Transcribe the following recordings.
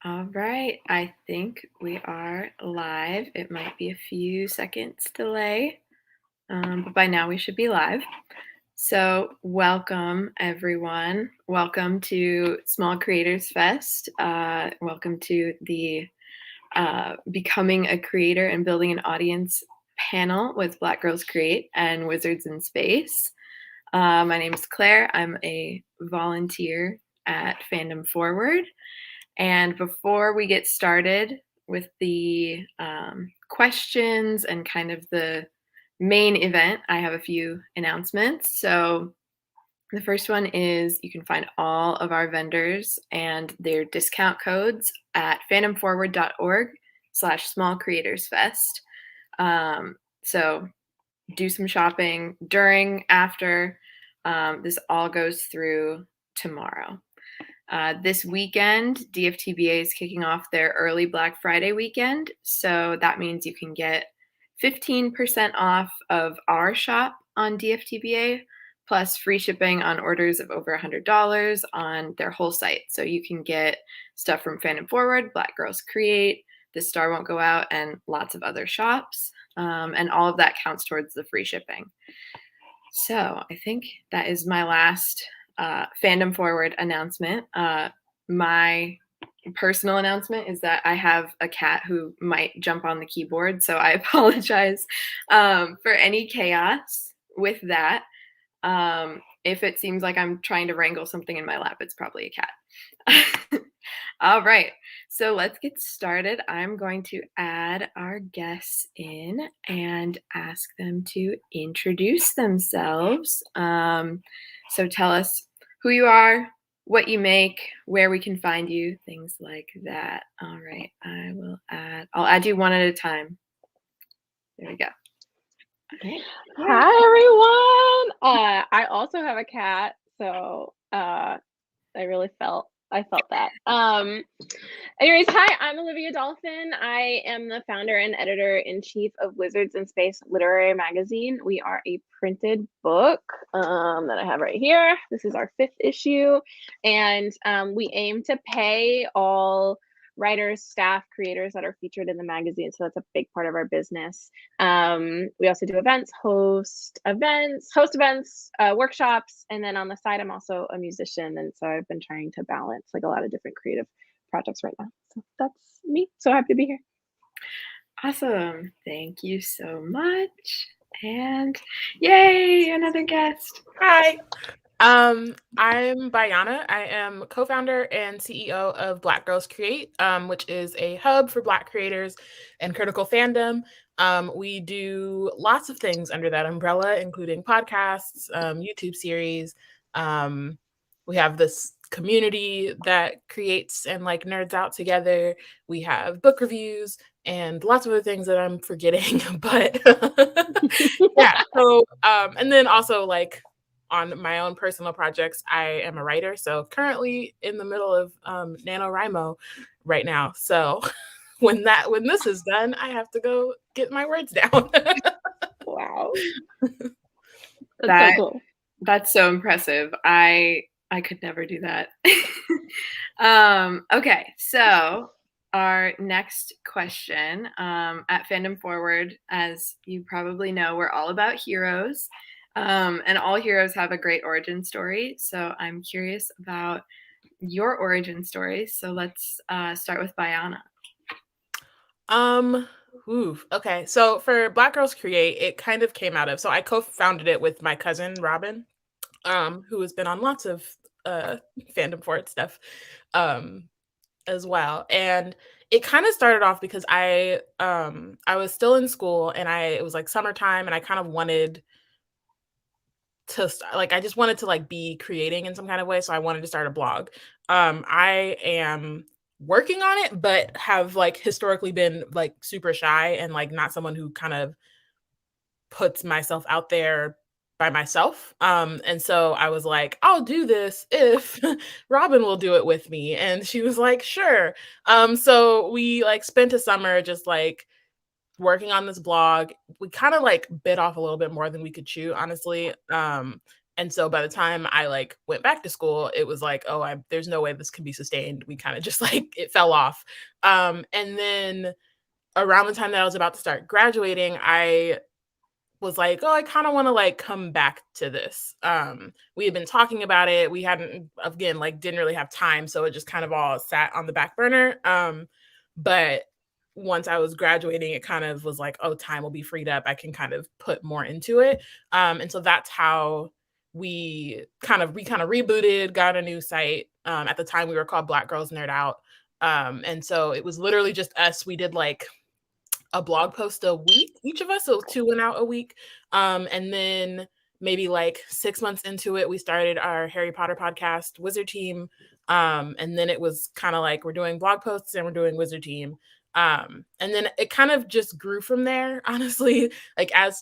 All right, I think we are live. It might be a few seconds delay, but by now we should be live. So, welcome everyone. Welcome to Small Creators Fest. Welcome to the Becoming a Creator and Building an Audience panel with Black Girls Create and Wizards in Space. My name is Claire. I'm a volunteer at Fandom Forward. And before we get started with the questions and kind of the main event, I have a few announcements. So the first one is you can find all of our vendors and their discount codes at fandomforward.org/smallcreatorsfest. So do some shopping during, after. This all goes through tomorrow. This weekend, DFTBA is kicking off their early Black Friday weekend. So that means you can get 15% off of our shop on DFTBA, plus free shipping on orders of over $100 on their whole site. So you can get stuff from Fandom Forward, Black Girls Create, The Star Won't Go Out, and lots of other shops. And all of that counts towards the free shipping. So I think that is my last Fandom Forward announcement. My personal announcement is that I have a cat who might jump on the keyboard, so I apologize for any chaos with that. If it seems like I'm trying to wrangle something in my lap, it's probably a cat. All right, so let's get started. I'm going to add our guests in and ask them to introduce themselves. So tell us who you are, what you make, where we can find you, things like that. All right, I'll add you one at a time. There we go. Okay. Hi, everyone. I also have a cat, so I felt that. Anyways, hi, I'm Olivia Dolphin. I am the founder and editor-in-chief of Wizards in Space Literary Magazine. We are a printed book that I have right here. This is our 5th issue, and we aim to pay all writers, staff, creators that are featured in the magazine. So that's a big part of our business. We also do events, host events, workshops. And then on the side, I'm also a musician. And so I've been trying to balance like a lot of different creative projects right now. So that's me. So happy to be here. Awesome. Thank you so much. And yay, another guest. Hi. I'm Bayana. I am co-founder and CEO of Black Girls Create, which is a hub for Black creators and critical fandom. We do lots of things under that umbrella, including podcasts, YouTube series. We have this community that creates and like nerds out together. We have book reviews and lots of other things that I'm forgetting, but yeah. So, and then also like on my own personal projects, I am a writer. So currently in the middle of NaNoWriMo right now. So when this is done, I have to go get my words down. Wow. That's so cool. That's so impressive. I could never do that. Okay, so our next question, at Fandom Forward, as you probably know, we're all about heroes. And all heroes have a great origin story. So I'm curious about your origin story. So let's start with Bayana. Okay. So for Black Girls Create, it kind of came out of, so I co-founded it with my cousin, Robin, who has been on lots of Fandom Forward stuff as well. And it kind of started off because I was still in school and it was like summertime and I kind of wanted to I just wanted to like be creating in some kind of way. So I wanted to start a blog. I am working on it, but have like historically been like super shy and like not someone who kind of puts myself out there by myself. And so I was like, I'll do this if Robin will do it with me. And she was like, sure. So we like spent a summer just like working on this blog. We kind of like bit off a little bit more than we could chew, honestly. And so by the time I like went back to school, it was like, oh, there's no way this can be sustained. We kind of just like it fell off. And then around the time that I was about to start graduating, I was like, oh, I kind of want to like come back to this. We had been talking about it. We hadn't, again, like didn't really have time. So it just kind of all sat on the back burner. But once I was graduating, it kind of was like, oh, time will be freed up. I can kind of put more into it. And so that's how we kind of rebooted, got a new site. At the time we were called Black Girls Nerd Out. And so it was literally just us. We did like a blog post a week, each of us, so 2 went out a week. And then maybe like 6 months into it, we started our Harry Potter podcast, Wizard Team. And then it was kind of like we're doing blog posts and we're doing Wizard Team. And then it kind of just grew from there, honestly. Like as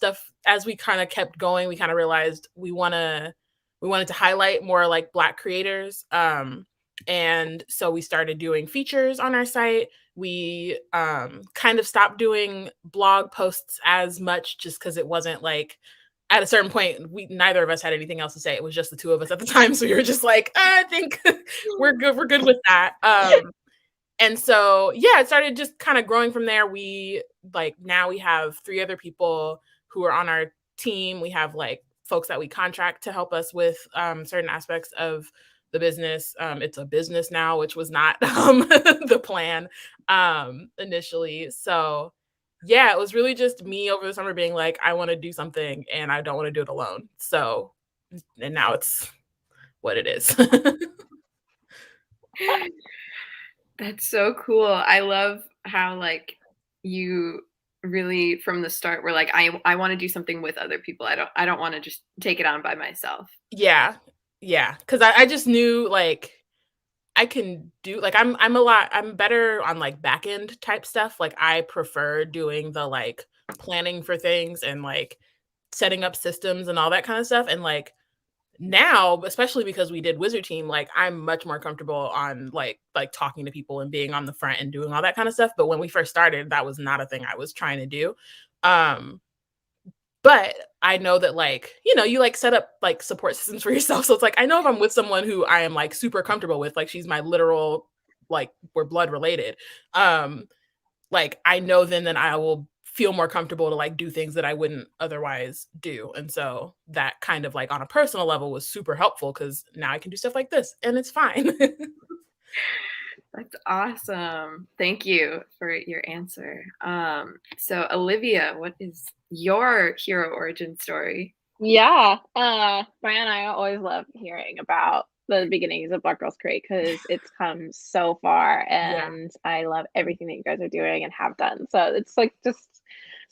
we kind of kept going, we kind of realized we wanted to highlight more like Black creators. And so we started doing features on our site. We kind of stopped doing blog posts as much just because it wasn't like at a certain point, neither of us had anything else to say. It was just the two of us at the time. So we were just like, I think we're good with that. And so, yeah, it started just kind of growing from there. We now we have 3 other people who are on our team. We have like folks that we contract to help us with certain aspects of the business. It's a business now, which was not the plan initially. So yeah, it was really just me over the summer being like, I want to do something and I don't want to do it alone. So, and now it's what it is. That's so cool. I love how like you really from the start were like, I want to do something with other people. I don't want to just take it on by myself. Yeah. Cause I just knew like I can do like I'm better on like back end type stuff. Like I prefer doing the like planning for things and like setting up systems and all that kind of stuff. And like now, especially because we did Wizard Team, like I'm much more comfortable on like talking to people and being on the front and doing all that kind of stuff. But when we first started, that was not a thing I was trying to do. But I know that like, you like set up like support systems for yourself. So it's like, I know if I'm with someone who I am like super comfortable with, like she's my literal, like we're blood related. Like I know then that I will feel more comfortable to like do things that I wouldn't otherwise do. And so that kind of like on a personal level was super helpful because now I can do stuff like this and it's fine. That's awesome. Thank you for your answer. So Olivia, what is your hero origin story? Yeah. Bayana, I always love hearing about the beginnings of Black Girls Create because it's come so far and I love everything that you guys are doing and have done. So it's like just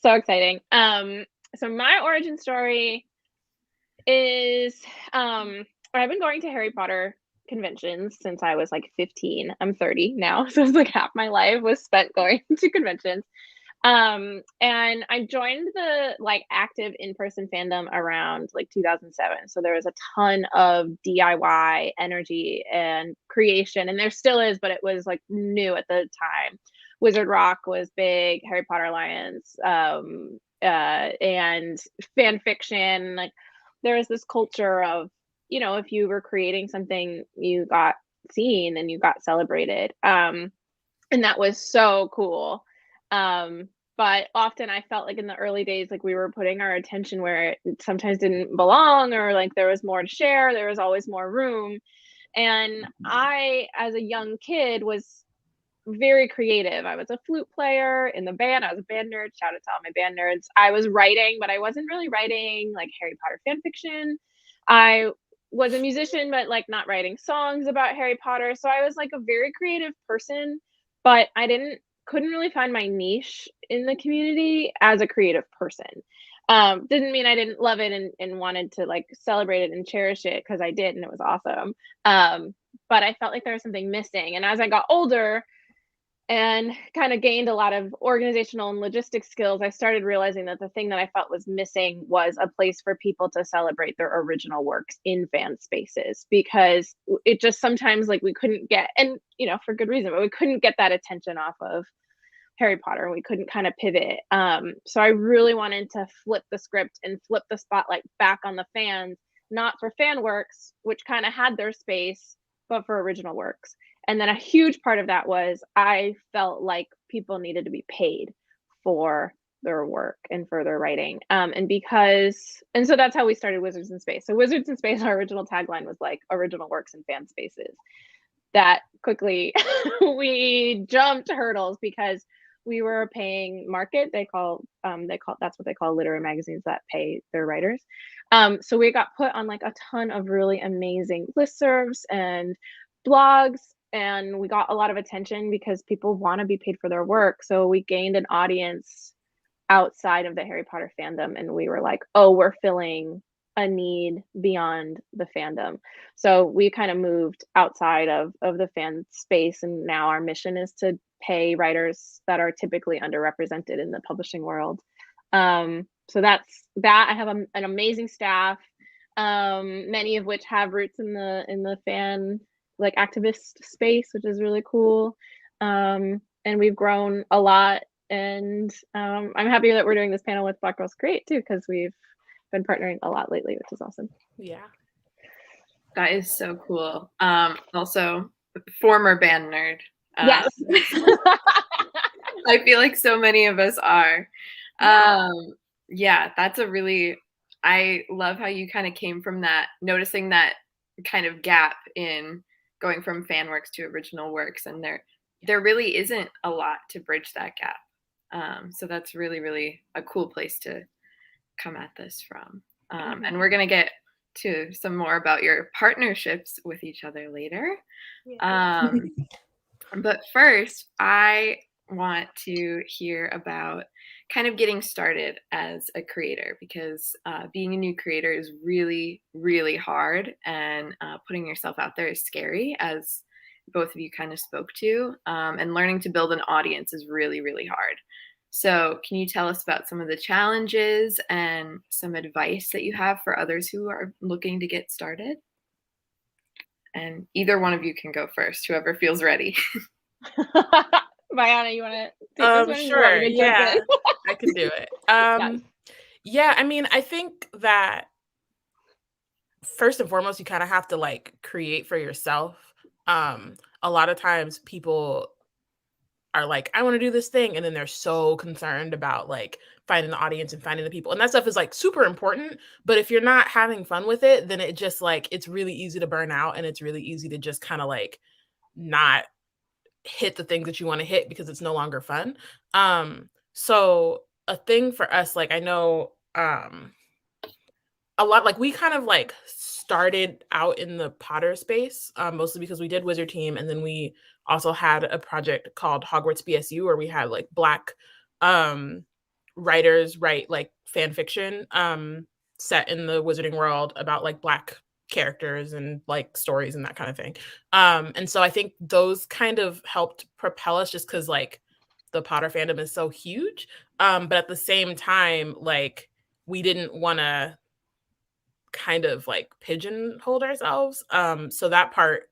so exciting. So my origin story is I've been going to Harry Potter conventions since I was like 15. I'm 30 now. So it's like half my life was spent going to conventions. And I joined the like active in-person fandom around like 2007. So there was a ton of DIY energy and creation, and there still is, but it was like new at the time. Wizard Rock was big, Harry Potter Alliance, and fan fiction. Like there was this culture of, if you were creating something, you got seen and you got celebrated. And that was so cool. But often I felt like in the early days, like we were putting our attention where it sometimes didn't belong, or like there was more to share. There was always more room. And I, as a young kid, was very creative. I was a flute player in the band. I was a band nerd. Shout out to all my band nerds. I was writing, but I wasn't really writing like Harry Potter fan fiction. I was a musician, but like not writing songs about Harry Potter. So I was like a very creative person, but I couldn't really find my niche in the community as a creative person. Didn't mean I didn't love it and wanted to like celebrate it and cherish it, because I did and it was awesome. But I felt like there was something missing. And as I got older and kind of gained a lot of organizational and logistics skills, I started realizing that the thing that I felt was missing was a place for people to celebrate their original works in fan spaces, because it just sometimes like we couldn't get, and for good reason, but we couldn't get that attention off of Harry Potter. We couldn't kind of pivot. So I really wanted to flip the script and flip the spotlight back on the fans not for fan works, which kind of had their space, but for original works. And then a huge part of that was I felt like people needed to be paid for their work and for their writing. And so that's how we started Wizards in Space. So Wizards in Space, our original tagline was like original works and fan spaces. That quickly we jumped hurdles because we were paying market. That's what they call literary magazines that pay their writers. So we got put on like a ton of really amazing listservs and blogs, and we got a lot of attention because people want to be paid for their work. So we gained an audience outside of the Harry Potter fandom, and we were like, oh, we're filling a need beyond the fandom. So we kind of moved outside of the fan space, and now our mission is to pay writers that are typically underrepresented in the publishing world. So that's that. I have an amazing staff, many of which have roots in the fan like activist space, which is really cool. And we've grown a lot. And I'm happy that we're doing this panel with Black Girls Create too, because we've been partnering a lot lately, which is awesome. Yeah. That is so cool. Also, former band nerd. Yes. I feel like so many of us are. Yeah, that's a really, I love how you kind of came from that, noticing that kind of gap in going from fan works to original works. And there really isn't a lot to bridge that gap. So that's really, really a cool place to come at this from. And we're going to get to some more about your partnerships with each other later. But first, I want to hear about kind of getting started as a creator, because being a new creator is really, really hard, and putting yourself out there is scary, as both of you kind of spoke to, and learning to build an audience is really, really hard. So can you tell us about some of the challenges and some advice that you have for others who are looking to get started? And either one of you can go first, whoever feels ready. Bayana, you want to take this one? Sure. Yeah, I can do it. Yeah, I mean, I think that first and foremost, you kind of have to like create for yourself. A lot of times people are like, I want to do this thing, and then they're so concerned about like finding the audience and finding the people, and that stuff is like super important. But if you're not having fun with it, then it just like, it's really easy to burn out, and it's really easy to just kind of like not hit the things that you want to hit because it's no longer fun. So a thing for us, like I know a lot, like we kind of like started out in the Potter space, mostly because we did Wizard Team, and then we also had a project called Hogwarts BSU where we had like Black writers write like fan fiction set in the wizarding world about like Black characters and like stories and that kind of thing. And so I think those kind of helped propel us, just because like the Potter fandom is so huge. But at the same time, like we didn't want to kind of like pigeonhole ourselves. So that part,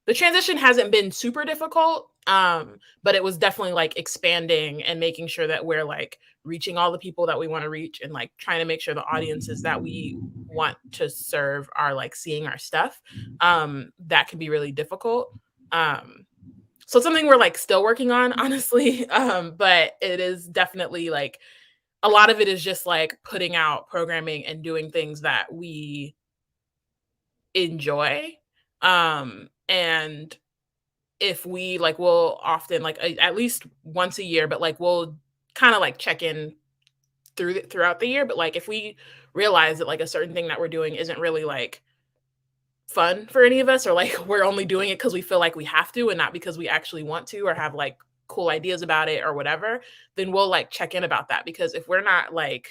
the transition hasn't been super difficult, but it was definitely like expanding and making sure that we're like reaching all the people that we want to reach, and like trying to make sure the audiences that we want to serve are like seeing our stuff. That can be really difficult. So it's something we're like still working on, honestly. But it is definitely like a lot of it is just like putting out programming and doing things that we enjoy. And if we like, we'll often like at least once a year, but like we'll kind of like check in throughout the year. But like if we realize that like a certain thing that we're doing isn't really like fun for any of us, or like we're only doing it because we feel like we have to and not because we actually want to or have like cool ideas about it or whatever, then we'll like check in about that. Because if we're not like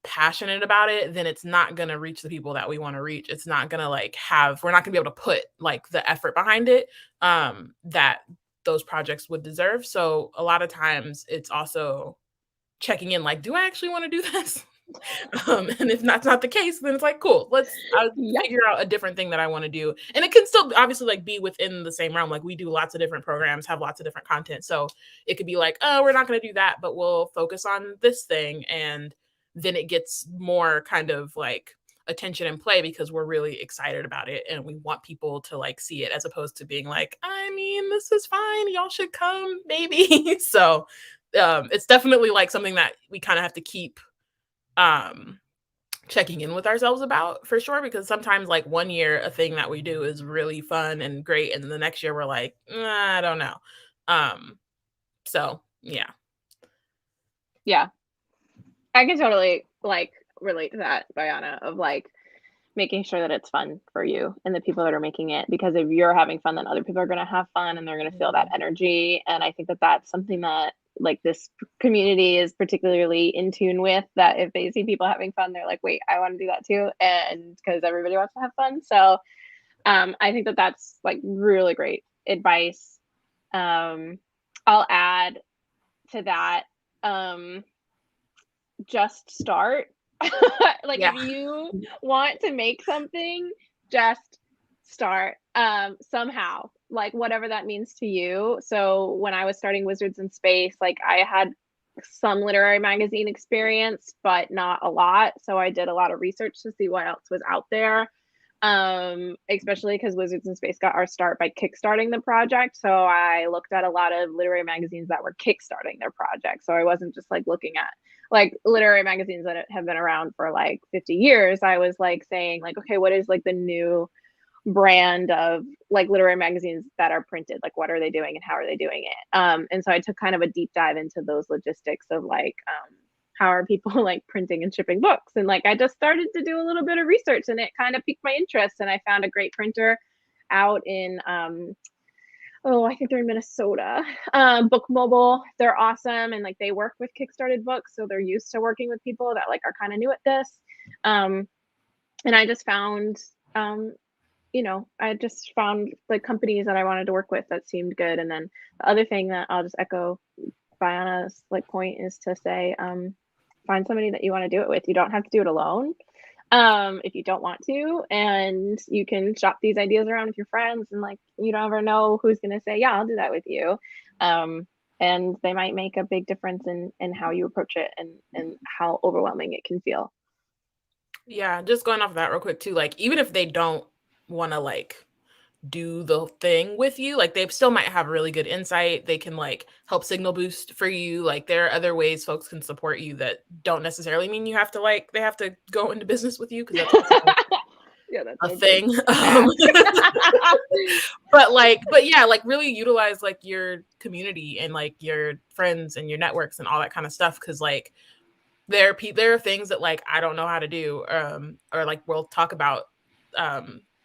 passionate about it, then it's not going to reach the people that we want to reach. It's not going to like we're not going to be able to put like the effort behind it that those projects would deserve. So a lot of times it's also checking in, like, do I actually want to do this? And if that's not the case, then it's like, cool, I'll figure out a different thing that I want to do. And it can still obviously like be within the same realm. Like we do lots of different programs, have lots of different content. So it could be like, oh, we're not going to do that, but we'll focus on this thing. And then it gets more kind of like attention and play because we're really excited about it and we want people to like see it, as opposed to being like, I mean, this is fine, y'all should come maybe. So it's definitely like something that we kind of have to keep checking in with ourselves about, for sure, because sometimes like one year a thing that we do is really fun and great, and then the next year we're like, I don't know. So yeah. I can totally like relate to that, Bayana, of like making sure that it's fun for you and the people that are making it, because if you're having fun, then other people are going to have fun and they're going to feel that energy. And I think that that's something that like this community is particularly in tune with, that if they see people having fun, they're like, wait, I want to do that too. And because everybody wants to have fun. So I think that that's like really great advice. I'll add to that, just start. Like if you want to make something, just start somehow, like whatever that means to you. So when I was starting Wizards in Space, like I had some literary magazine experience, but not a lot. So I did a lot of research to see what else was out there. Especially because Wizards in Space got our start by kickstarting the project. So I looked at a lot of literary magazines that were kickstarting their project. So I wasn't just like looking at like literary magazines that have been around for like 50 years. I was like saying like, okay, what is like the new brand of like literary magazines that are printed? Like what are they doing and how are they doing it? And so I took kind of a deep dive into those logistics of like, how are people like printing and shipping books? And like I just started to do a little bit of research and it kind of piqued my interest. And I found a great printer out in I think they're in Minnesota. Book Mobile. They're awesome. And like they work with Kickstarted books. So they're used to working with people that like are kind of new at this. And I just found I just found like companies that I wanted to work with that seemed good. And then the other thing that I'll just echo Bayana's like point is to say, find somebody that you want to do it with. You don't have to do it alone if you don't want to, and you can shop these ideas around with your friends, and like you don't ever know who's going to say, yeah, I'll do that with you. And they might make a big difference in how you approach it and how overwhelming it can feel. Yeah, just going off of that real quick too, like even if they don't want to like do the thing with you, like they still might have really good insight. They can like help signal boost for you. Like there are other ways folks can support you that don't necessarily mean you have to like they have to go into business with you, because that's also that's a thing. But yeah, like really utilize like your community and like your friends and your networks and all that kind of stuff, because like there are things that like I don't know how to do, or like we'll talk about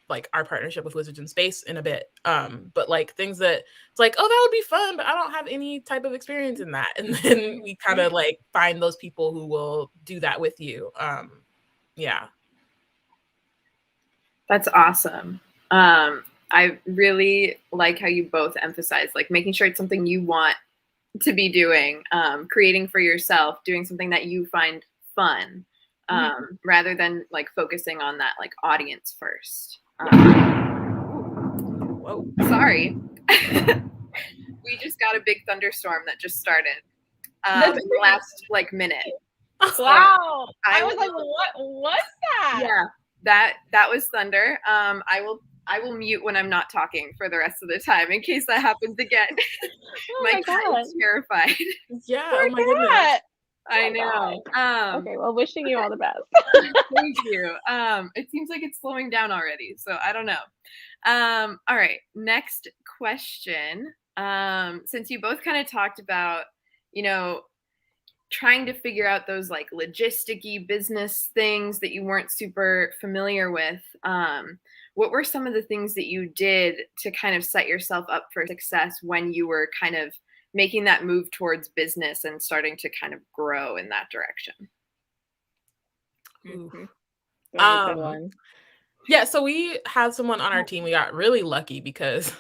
like our partnership with Wizards in Space in a bit, but like things that it's like, oh, that would be fun, but I don't have any type of experience in that, and then we kind of like find those people who will do that with you. Yeah, that's awesome. I really like how you both emphasize like making sure it's something you want to be doing, creating for yourself, doing something that you find fun, rather than like focusing on that like audience first. Whoa, sorry. We just got a big thunderstorm that just started in the last like minute. Wow. I was like, what was that? Yeah, that was thunder. I will mute when I'm not talking for the rest of the time in case that happens again. My cat is terrified. Yeah, oh my goodness. I know. Okay, well, wishing you all the best. Thank you. It seems like it's slowing down already, so I don't know. All right, next question. Since you both kind of talked about, trying to figure out those like logisticy business things that you weren't super familiar with, what were some of the things that you did to kind of set yourself up for success when you were kind of making that move towards business and starting to kind of grow in that direction? Yeah, so we had someone on our team. We got really lucky because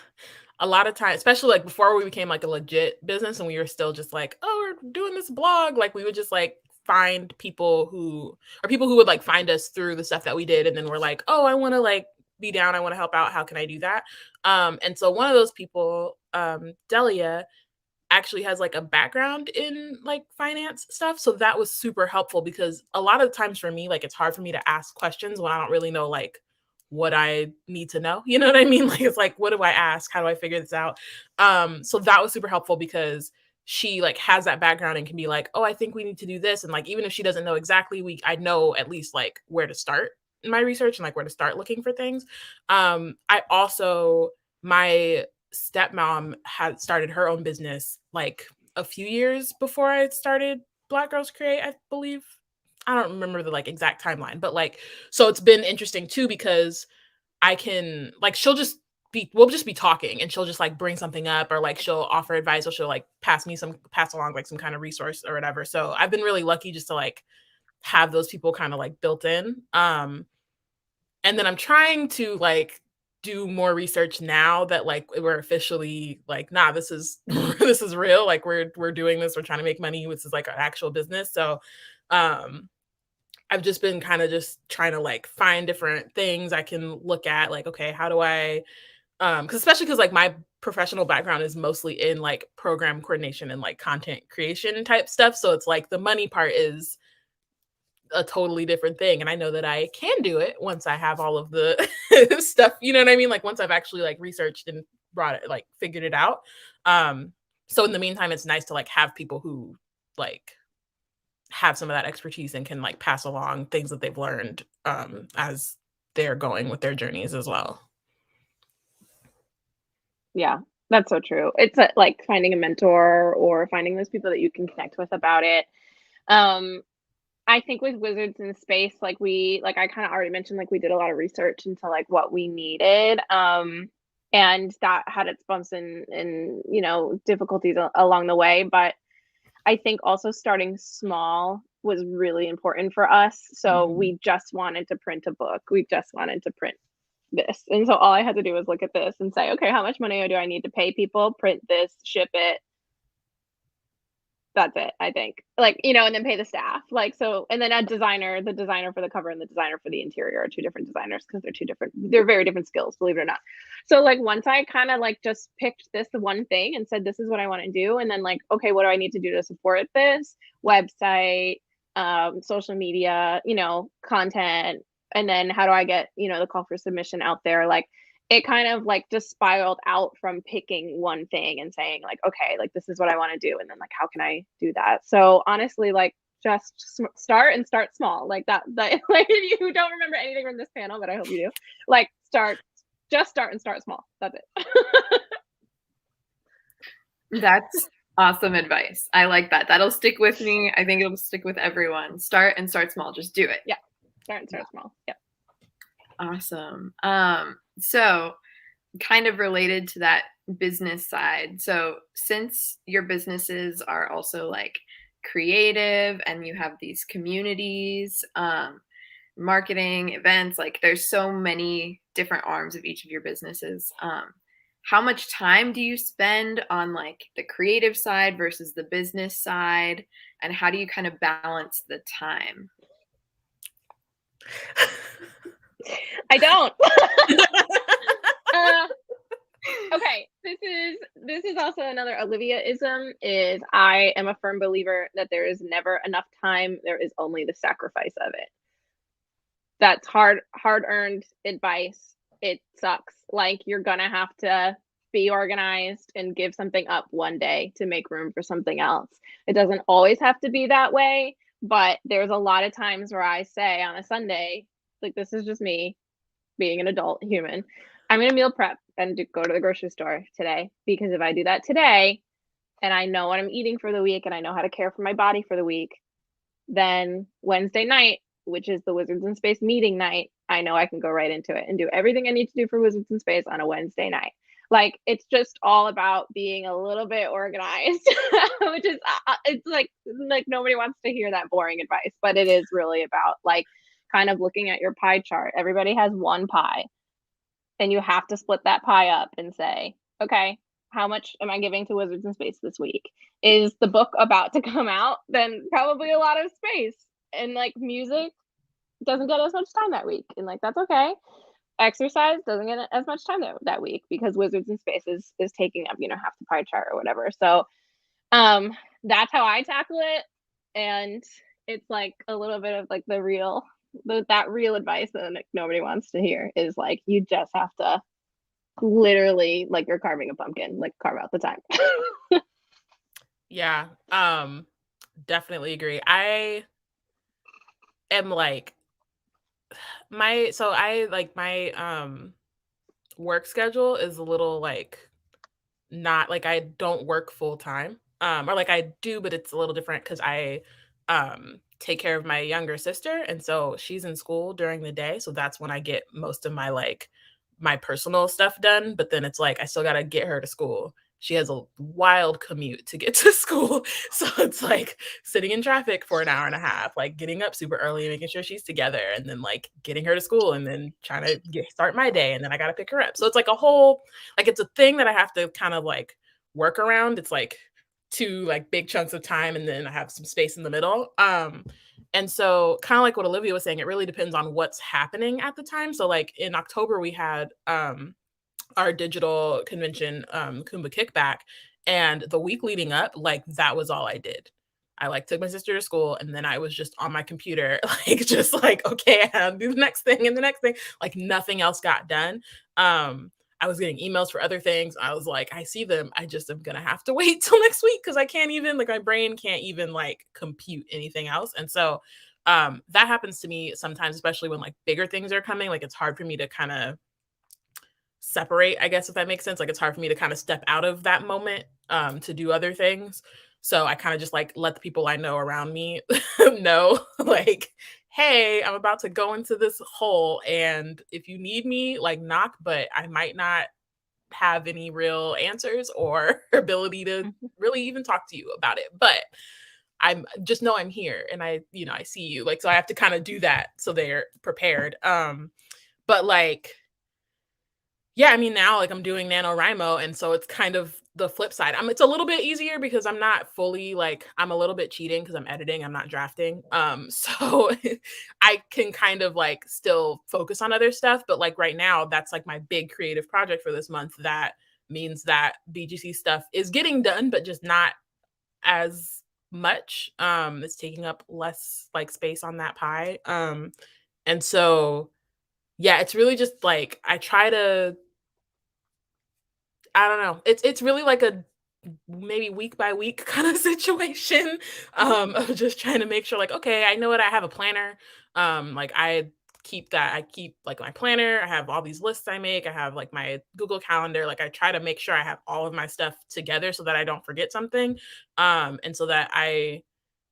a lot of times, especially like before we became like a legit business and we were still just like, oh, we're doing this blog, like we would just like find people who would like find us through the stuff that we did, and then we're like, oh, I want to like be down, I want to help out, how can I do that? And so one of those people, Delia, actually has like a background in like finance stuff. So that was super helpful because a lot of times for me, like it's hard for me to ask questions when I don't really know like what I need to know. You know what I mean? Like it's like, what do I ask? How do I figure this out? So that was super helpful because she like has that background and can be like, oh, I think we need to do this. And like even if she doesn't know exactly, I know at least like where to start in my research and like where to start looking for things. I also my stepmom had started her own business like a few years before I started Black Girls Create, I believe. I don't remember the like exact timeline, but like, so it's been interesting too because I can like, we'll just be talking and she'll just like bring something up or like she'll offer advice or she'll like pass along like some kind of resource or whatever. So I've been really lucky just to like have those people kind of like built in. And then I'm trying to like do more research now that like we're officially like, nah, this is this is real. Like we're doing this, we're trying to make money. This is like an actual business. So I've just been kind of just trying to like find different things I can look at. Like, okay, how do I especially because like my professional background is mostly in like program coordination and like content creation type stuff. So it's like the money part is a totally different thing. And I know that I can do it once I have all of the stuff, you know what I mean? Like once I've actually like researched and brought it, like figured it out. So in the meantime, it's nice to like have people who like have some of that expertise and can like pass along things that they've learned as they're going with their journeys as well. Yeah, that's so true. It's like finding a mentor or finding those people that you can connect with about it. I think with Wizards in Space, like I kind of already mentioned, like we did a lot of research into like what we needed. And that had its bumps and you know, difficulties along the way. But I think also starting small was really important for us. So we just wanted to print a book. We just wanted to print this. And so all I had to do was look at this and say, okay, how much money do I need to pay people, print this, ship it? That's it, I think. Like, you know, and then pay the staff. Like, so, and then the designer for the cover and the designer for the interior are two different designers because they're very different skills, believe it or not. So like once I kind of like just picked this one thing and said, this is what I want to do. And then like, okay, what do I need to do to support this? Website, social media, you know, content. And then how do I get, you know, the call for submission out there? Like, it kind of like just spiraled out from picking one thing and saying like, okay, like this is what I want to do. And then like, how can I do that? So honestly, like just start small like that. Like if you don't remember anything from this panel, but I hope you do, like start and start small. That's it. That's awesome advice. I like that. That'll stick with me. I think it'll stick with everyone. Start small. Just do it. Yeah. Start small. Yeah. Awesome. So kind of related to that business side. So since your businesses are also like creative and you have these communities, marketing, events, like there's so many different arms of each of your businesses. How much time do you spend on like the creative side versus the business side? And how do you kind of balance the time? I don't. Okay, this is also another Olivia-ism. Is I am a firm believer that there is never enough time. There is only the sacrifice of it. That's hard-earned advice. It sucks. Like you're gonna have to be organized and give something up one day to make room for something else. It doesn't always have to be that way, but there's a lot of times where I say on a Sunday, like this is just me being an adult human, I'm gonna meal prep and go to the grocery store today, because if I do that today and I know what I'm eating for the week and I know how to care for my body for the week, then Wednesday night, which is the Wizards in Space meeting night, I know I can go right into it and do everything I need to do for Wizards in Space on a Wednesday night. Like it's just all about being a little bit organized, which is it's like nobody wants to hear that boring advice, but it is really about like kind of looking at your pie chart. Everybody has one pie. And you have to split that pie up and say, okay, how much am I giving to Wizards in Space this week? Is the book about to come out? Then probably a lot of space. And like music doesn't get as much time that week. And like, that's okay. Exercise doesn't get as much time that week because Wizards in Space is taking up, you know, half the pie chart or whatever. So That's how I tackle it. And it's like a little bit of like that real advice that like nobody wants to hear is like, you just have to literally, like you're carving a pumpkin, like carve out the time. Yeah. Definitely agree. I am like my work schedule is a little like not like I don't work full time. Or like I do, but it's a little different because I take care of my younger sister. And so she's in school during the day. So that's when I get most of my like my personal stuff done. But then it's like I still gotta get her to school. She has a wild commute to get to school. So it's like sitting in traffic for an hour and a half, like getting up super early, making sure she's together, and then like getting her to school and then trying to start my day. And then I gotta pick her up. So it's like a whole like it's a thing that I have to kind of like work around. It's like two like big chunks of time and then I have some space in the middle. And so kind of like what Olivia was saying, it really depends on what's happening at the time. So like in October we had our digital convention Kumba Kickback, and the week leading up, like that was all I did. I like took my sister to school and then I was just on my computer, like just like, okay, I have to do the next thing and the next thing. Like nothing else got done. I was getting emails for other things. I was like, I see them. I just am gonna have to wait till next week because I can't even like my brain can't even like compute anything else. And so that happens to me sometimes, especially when like bigger things are coming. Like it's hard for me to kind of separate, I guess, if that makes sense. Like it's hard for me to kind of step out of that moment to do other things. So I kind of just like let the people I know around me know, like, hey, I'm about to go into this hole. And if you need me, like knock, but I might not have any real answers or ability to really even talk to you about it. But I'm just know I'm here and I see you. Like, so I have to kind of do that so they're prepared. But like, yeah, I mean, now like I'm doing NaNoWriMo, and so it's kind of the flip side. It's a little bit easier because I'm not fully like I'm a little bit cheating because I'm editing, I'm not drafting. So I can kind of like still focus on other stuff, but like right now, that's like my big creative project for this month. That means that BGC stuff is getting done, but just not as much. It's taking up less like space on that pie. And so yeah, it's really just like I don't know. It's really like a maybe week by week kind of situation of just trying to make sure like, okay, I know what I have a planner. Like I keep like my planner. I have all these lists I make. I have like my Google Calendar. Like I try to make sure I have all of my stuff together so that I don't forget something. And so that I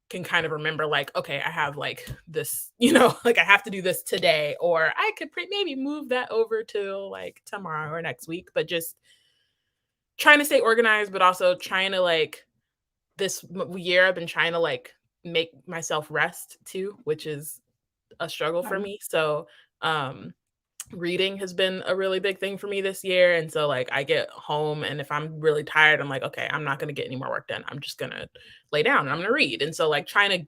can kind of remember like, okay, I have like this, like I have to do this today, or I could maybe move that over to like tomorrow or next week, but just trying to stay organized, but also trying to like this year I've been trying to like make myself rest too, which is a struggle for me. So reading has been a really big thing for me this year. And so like I get home and if I'm really tired, I'm like, okay, I'm not gonna get any more work done. I'm just gonna lay down and I'm gonna read. And so like trying to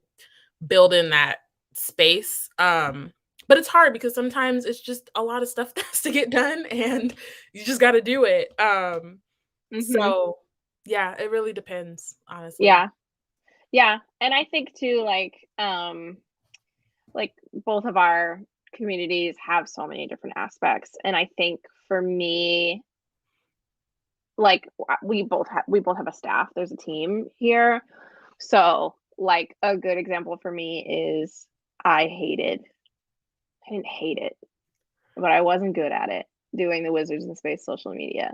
build in that space. But it's hard because sometimes it's just a lot of stuff that has to get done and you just gotta do it. So yeah, it really depends, honestly. Yeah. Yeah. And I think too, like both of our communities have so many different aspects. And I think for me, like we both have a staff, there's a team here. So like a good example for me is I didn't hate it, but I wasn't good at it, doing the Wizards in Space social media.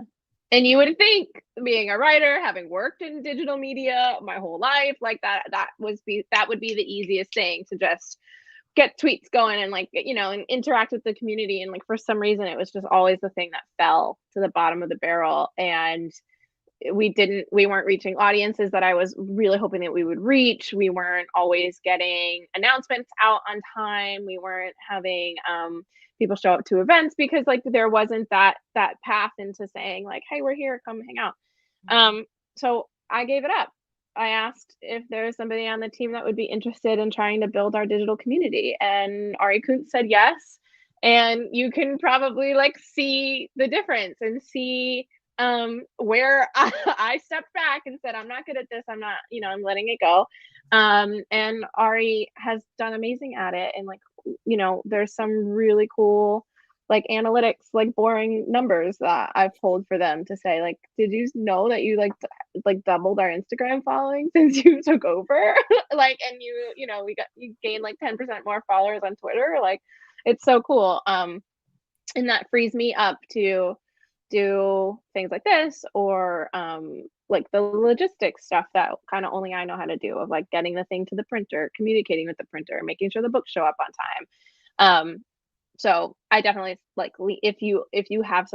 And you would think, being a writer, having worked in digital media my whole life, like that would be the easiest thing to just get tweets going and like, and interact with the community. And like for some reason it was just always the thing that fell to the bottom of the barrel. And we weren't reaching audiences that I was really hoping that we would reach. We weren't always getting announcements out on time. We weren't having people show up to events because like there wasn't that path into saying like, hey, we're here, come hang out. So I gave it up. I asked if there's somebody on the team that would be interested in trying to build our digital community, and Ari Kuntz said yes. And you can probably like see the difference and see where I stepped back and said, I'm not good at this. I'm not, I'm letting it go. And Ari has done amazing at it. And like, there's some really cool like analytics, like boring numbers that I've pulled for them to say, like, did you know that you like doubled our Instagram following since you took over? Like, and you gained like 10% more followers on Twitter. Like, it's so cool. And that frees me up to do things like this, or like the logistics stuff that kind of only I know how to do, of like getting the thing to the printer, communicating with the printer, making sure the books show up on time. So I definitely like, if you have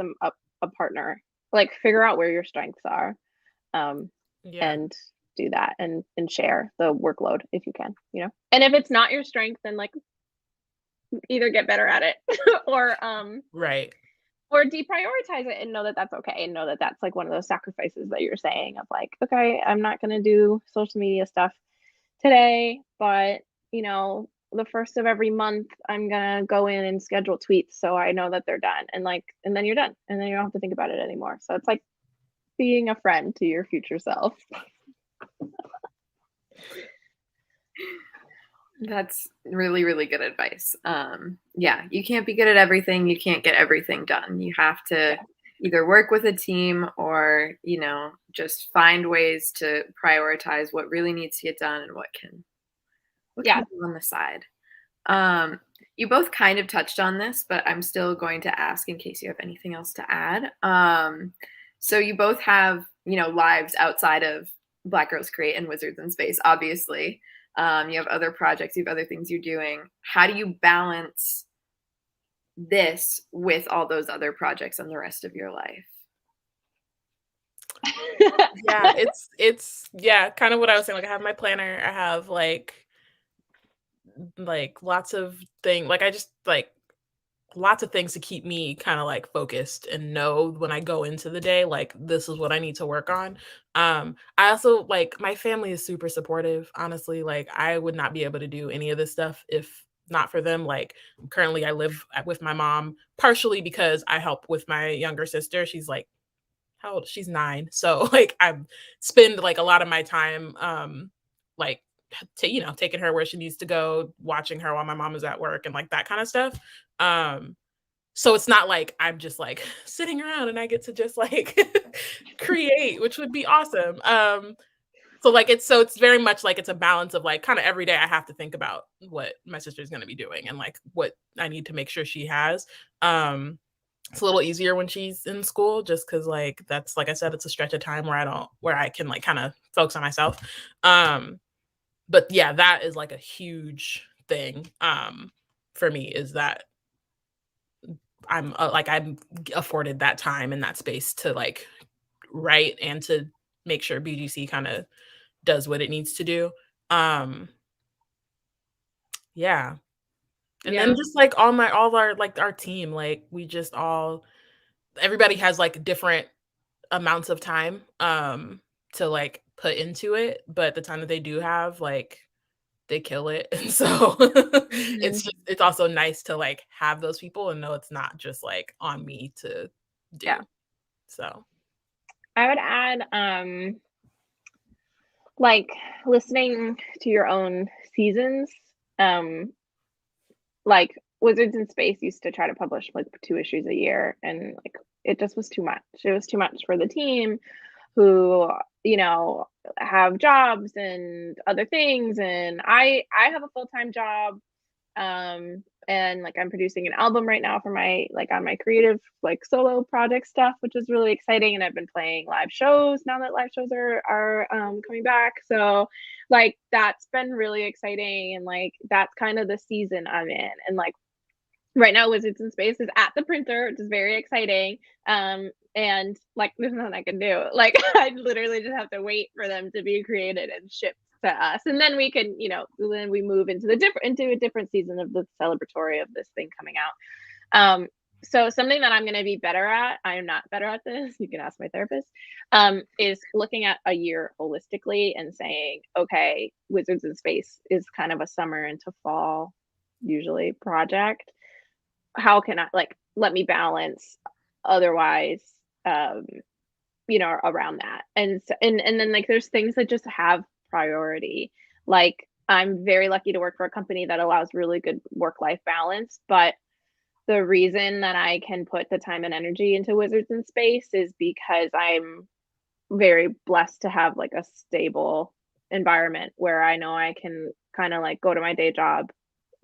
a partner, like figure out where your strengths are, and do that, and share the workload if you can, and if it's not your strength, then like either get better at it or right, or deprioritize it and know that that's okay, and know that that's like one of those sacrifices that you're saying, of like, okay, I'm not going to do social media stuff today, but the first of every month I'm going to go in and schedule tweets so I know that they're done, and then you're done, and then you don't have to think about it anymore. So it's like being a friend to your future self. That's really, really good advice. Yeah, you can't be good at everything. You can't get everything done. You have to either work with a team or, just find ways to prioritize what really needs to get done and what can be on the side. You both kind of touched on this, but I'm still going to ask in case you have anything else to add. So you both have, lives outside of Black Girls Create and Wizards in Space, obviously. You have other projects, you have other things you're doing. How do you balance this with all those other projects and the rest of your life? Yeah, it's kind of what I was saying. Like, I have my planner, I have like lots of things, like I just like lots of things to keep me kind of like focused and know when I go into the day, like this is what I need to work on. I also like, my family is super supportive, honestly. Like, I would not be able to do any of this stuff if not for them. Like, currently I live with my mom, partially because I help with my younger sister. She's like, how old? She's 9. So like I spend like a lot of my time like taking her where she needs to go, watching her while my mom is at work and like that kind of stuff. So it's not like I'm just like sitting around and I get to just like create, which would be awesome. So it's very much like it's a balance of like kind of every day I have to think about what my sister's going to be doing and like what I need to make sure she has. It's a little easier when she's in school, just because like that's, like I said, it's a stretch of time where I can like kind of focus on myself. But yeah, that is like a huge thing for me, is that I'm afforded that time and that space to like write and to make sure BGC kind of does what it needs to do. Yeah. And then just like all our like our team, like we just everybody has like different amounts of time to like put into it, but the time that they do have, like they kill it. And so it's also nice to like have those people and know it's not just like on me to do. So I would add like listening to your own seasons. Like Wizards in Space used to try to publish like 2 issues a year, and like it just was too much. It was too much for the team, who have jobs and other things, and I have a full-time job, and like I'm producing an album right now for my like on my creative like solo project stuff, which is really exciting, and I've been playing live shows now that live shows are coming back, so like that's been really exciting, and like that's kind of the season I'm in. And like right now Wizards in Space is at the printer, which is very exciting, and like there's nothing I can do. Like I literally just have to wait for them to be created and shipped to us, and then we can then we move into a different season of the celebratory of this thing coming out. So something that I'm going to be better at, I am not better at this, you can ask my therapist, is looking at a year holistically and saying, okay, Wizards in Space is kind of a summer into fall usually project. How can I like let me balance? Otherwise you know, around that. And then like there's things that just have priority. Like I'm very lucky to work for a company that allows really good work-life balance, but the reason that I can put the time and energy into Wizards in Space is because I'm very blessed to have like a stable environment where I know I can kind of like go to my day job,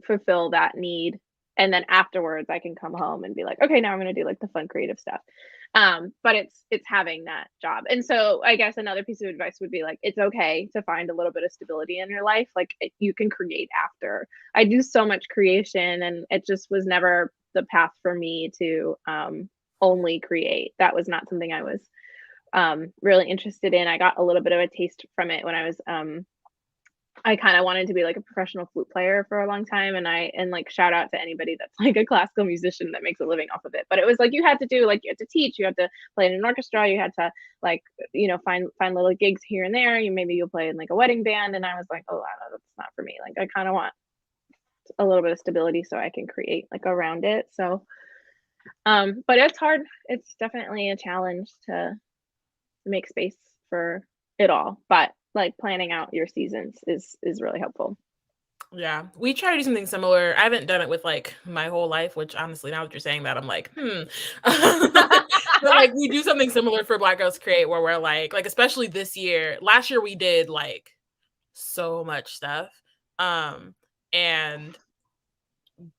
fulfill that need, and then afterwards I can come home and be like, okay, now I'm going to do like the fun creative stuff. But it's having that job. And so I guess another piece of advice would be like, it's okay to find a little bit of stability in your life. Like you can create after. I do so much creation, and it just was never the path for me to only create. That was not something I was really interested in. I got a little bit of a taste from it when I was I kind of wanted to be like a professional flute player for a long time, and like shout out to anybody that's like a classical musician that makes a living off of it. But it was like you had to do, like, you had to teach, you had to play in an orchestra, you had to like, you know, find little gigs here and there. You'll play in like a wedding band, and I was like, oh, that's not for me. Like I kind of want a little bit of stability so I can create like around it. So but it's hard. It's definitely a challenge to make space for it all, but like planning out your seasons is really helpful. Yeah, we try to do something similar. I haven't done it with like my whole life, which honestly, now that you're saying that, I'm like, but like we do something similar for Black Girls Create, where we're like especially this year. Last year we did like so much stuff, and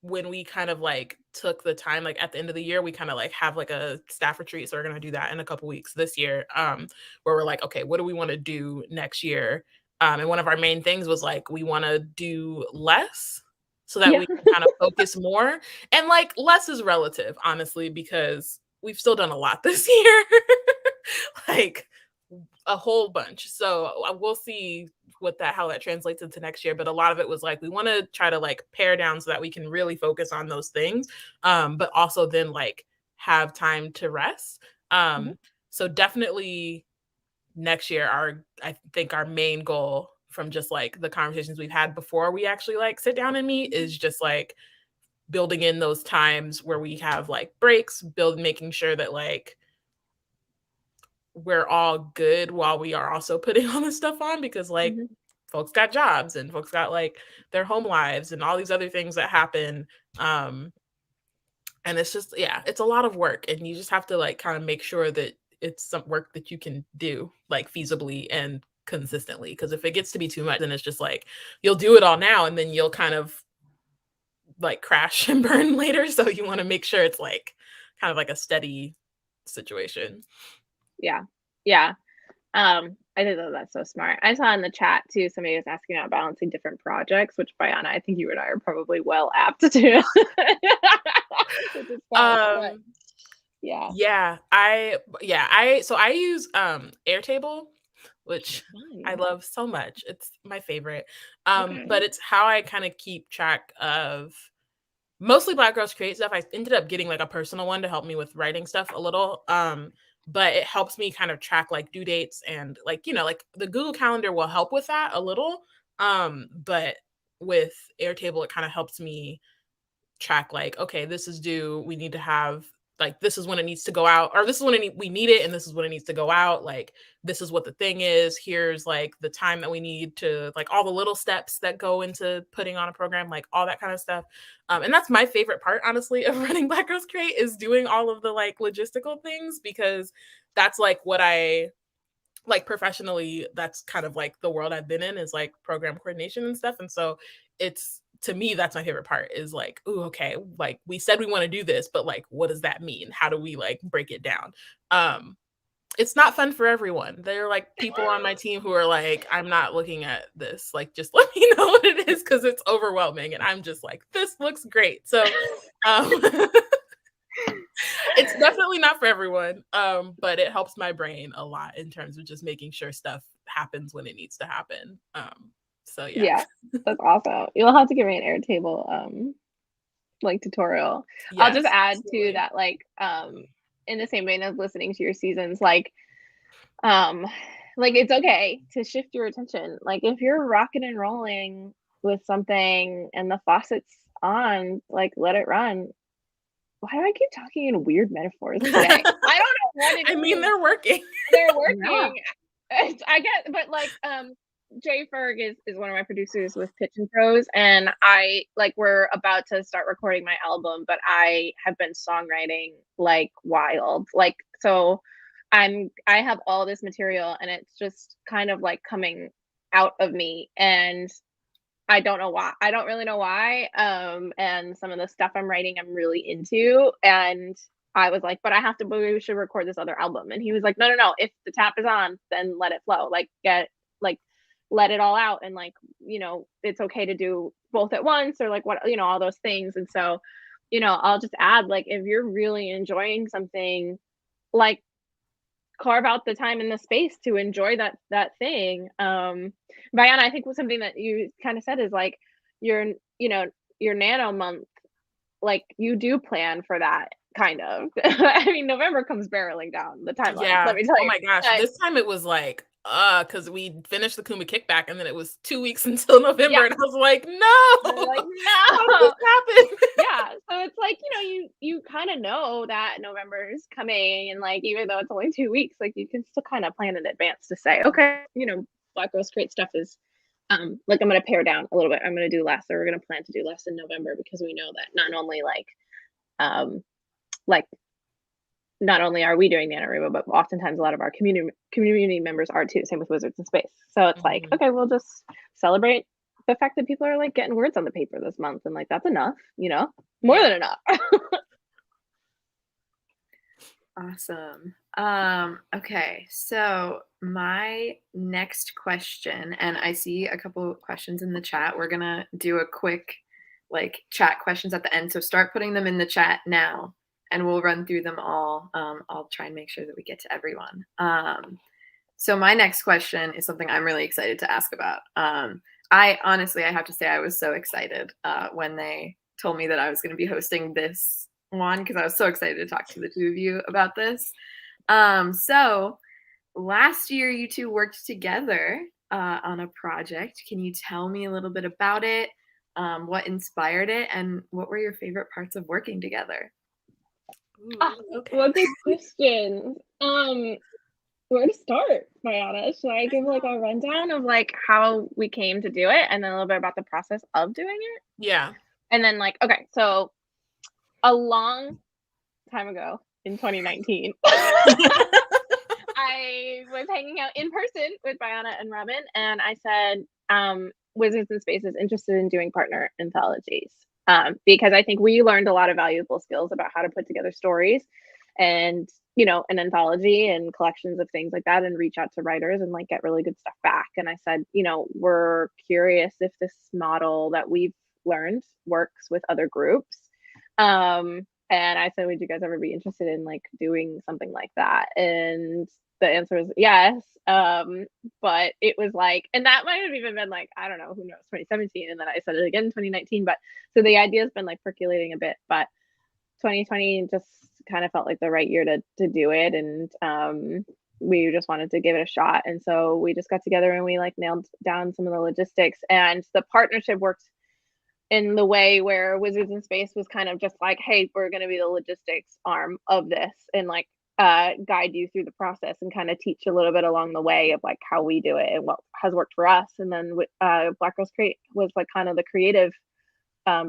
when we kind of like took the time, like at the end of the year, we kind of like have like a staff retreat. So we're gonna do that in a couple weeks this year, where we're like, okay, what do we want to do next year? And one of our main things was like, we want to do less so that we can kind of focus more. And like less is relative, honestly, because we've still done a lot this year, like a whole bunch. So we'll see how that translates into next year. But a lot of it was like, we want to try to like pare down so that we can really focus on those things. But also then like have time to rest. So definitely next year, I think our main goal from just like the conversations we've had before we actually like sit down and meet is just like building in those times where we have like breaks, making sure that like we're all good while we are also putting all this stuff on, because like folks got jobs and folks got like their home lives and all these other things that happen. And it's just, yeah, it's a lot of work, and you just have to like kind of make sure that it's some work that you can do like feasibly and consistently. Because if it gets to be too much, then it's just like you'll do it all now and then you'll kind of like crash and burn later. So you want to make sure it's like kind of like a steady situation. Yeah. I think that's so smart. I saw in the chat too, somebody was asking about balancing different projects, which Bayana, I think you and I are probably well apt to do. I use Airtable, which I love so much. It's my favorite. But it's how I kind of keep track of mostly Black Girls Create stuff. I ended up getting like a personal one to help me with writing stuff a little. But it helps me kind of track like due dates, and like, you know, like the Google Calendar will help with that a little. But with Airtable, it kind of helps me track like, okay, this is due. We need to have like, this is when it needs to go out, or this is when we need it, and this is when it needs to go out. Like, this is what the thing is. Here's like the time that we need to, like, all the little steps that go into putting on a program, like all that kind of stuff. And that's my favorite part, honestly, of running Black Girls Create, is doing all of the like logistical things, because that's like what I like professionally, that's kind of like the world I've been in, is like program coordination and stuff. And so it's, to me, that's my favorite part, is like, ooh, okay, like we said we want to do this, but like, what does that mean? How do we like break it down? It's not fun for everyone. There are like people on my team who are like, I'm not looking at this. Like, just let me know what it is, because it's overwhelming. And I'm just like, this looks great. So it's definitely not for everyone, but it helps my brain a lot in terms of just making sure stuff happens when it needs to happen. So yeah, that's awesome. You'll have to give me an Airtable like tutorial. Yes, I'll just add to that, like in the same vein of listening to your seasons, like it's okay to shift your attention. Like if you're rocking and rolling with something and the faucet's on, like let it run. Why do I keep talking in weird metaphors today? I don't know I mean, they're working. They're working. Yeah. I get, but like, Jay Ferg is one of my producers with Pitch and Pros, and I like we're about to start recording my album, but I have been songwriting like wild. Like, so I have all this material and it's just kind of like coming out of me, and I don't know why. I don't really know why. And some of the stuff I'm writing I'm really into, and I was like, but we should record this other album. And he was like, no. If the tap is on, then let it flow. Like let it all out. And like, it's okay to do both at once, or like what, all those things. And so, I'll just add, like, if you're really enjoying something, like, carve out the time and the space to enjoy that thing. Bayana, I think was something that you kind of said is like your nano month, like you do plan for that kind of. I mean, November comes barreling down the timeline. Yeah. Let me tell you. Oh my gosh. This time it was like, because we finished the Kuma kickback and then it was 2 weeks until November, and I was like, no, like, how did this happen? Yeah. So it's like, you kind of know that November is coming, and like, even though it's only 2 weeks, like you can still kind of plan in advance to say, okay, Black Girls Create stuff is like, I'm going to pare down a little bit. I'm going to do less, or we're going to plan to do less in November, because we know that not only not only are we doing NaNoWriMo, but oftentimes a lot of our community members are too. Same with Wizards in Space. So it's like, okay, we'll just celebrate the fact that people are like getting words on the paper this month, and like that's enough, more than enough. Awesome. Okay, so my next question, and I see a couple questions in the chat. We're gonna do a quick like chat questions at the end, so start putting them in the chat now and we'll run through them all. I'll try and make sure that we get to everyone. So my next question is something I'm really excited to ask about. I have to say I was so excited when they told me that I was going to be hosting this one, because I was so excited to talk to the two of you about this. So last year you two worked together on a project. Can you tell me a little bit about it? What inspired it, and what were your favorite parts of working together? Okay. What good question. Where to start, Bayana? Should I give like a rundown of like how we came to do it, and then a little bit about the process of doing it? Yeah. And then like, okay, so a long time ago in 2019, I was hanging out in person with Bayana and Robin, and I said, Wizards in Space is interested in doing partner anthologies. Because I think we learned a lot of valuable skills about how to put together stories, and an anthology and collections of things like that, and reach out to writers and like get really good stuff back. And I said, we're curious if this model that we've learned works with other groups. And I said, would you guys ever be interested in like doing something like that? And the answer is yes. But it was like, and that might have even been like, I don't know, who knows, 2017. And then I said it again in 2019. But so the idea has been like percolating a bit, but 2020 just kind of felt like the right year to do it. And we just wanted to give it a shot. And so we just got together and we like nailed down some of the logistics, and the partnership worked in the way where Wizards in Space was kind of just like, hey, we're going to be the logistics arm of this, and like guide you through the process and kind of teach a little bit along the way of like how we do it and what has worked for us. And then Black Girls Create was like kind of the creative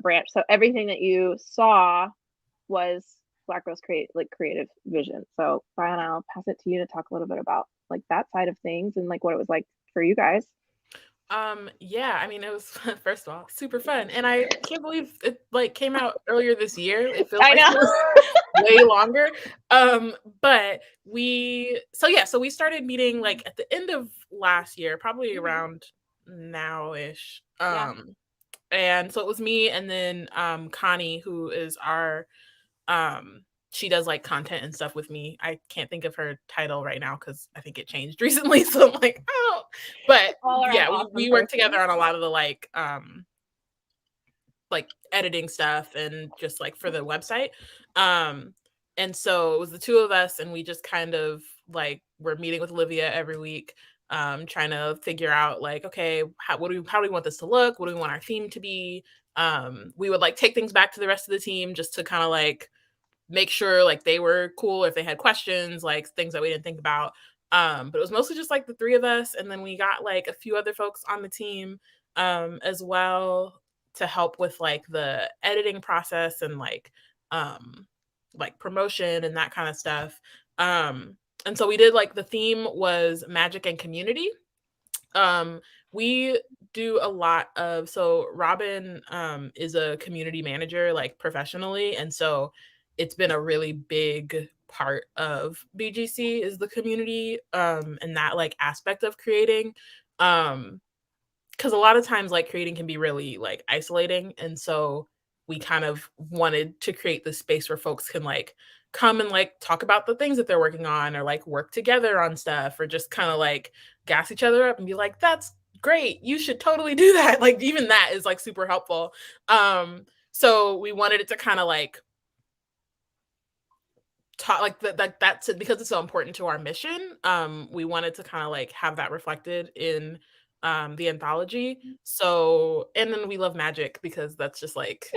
branch. So everything that you saw was Black Girls Create, like creative vision. So Brian, I'll pass it to you to talk a little bit about like that side of things and like what it was like for you guys. Yeah, I mean, it was first of all super fun, and I can't believe it like came out earlier this year. It feels like it was way longer. But so we started meeting like at the end of last year, probably around now-ish. And so it was me, and then Connie, who is our she does like content and stuff with me. I can't think of her title right now because I think it changed recently. So I'm like, oh, but yeah, we work together on a lot of the like editing stuff and just like for the website. And so it was the two of us, and we just kind of like we're meeting with Olivia every week, trying to figure out like, okay, how do we want this to look? What do we want our theme to be? We would like take things back to the rest of the team just to kind of like make sure like they were cool if they had questions, like things that we didn't think about. But it was mostly just like the three of us, and then we got like a few other folks on the team as well to help with like the editing process and like promotion and that kind of stuff. And so we did like the theme was magic and community. We do a lot of, so Robin is a community manager like professionally, and so it's been a really big part of BGC is the community and that like aspect of creating. Because a lot of times like creating can be really like isolating, and so we kind of wanted to create this space where folks can like come and like talk about the things that they're working on or like work together on stuff or just kind of like gas each other up and be like, that's great, you should totally do that. Like even that is like super helpful. So we wanted it to kind of like talk like that's it, because it's so important to our mission. We wanted to kind of like have that reflected in the anthology. So, and then we love magic because that's just like,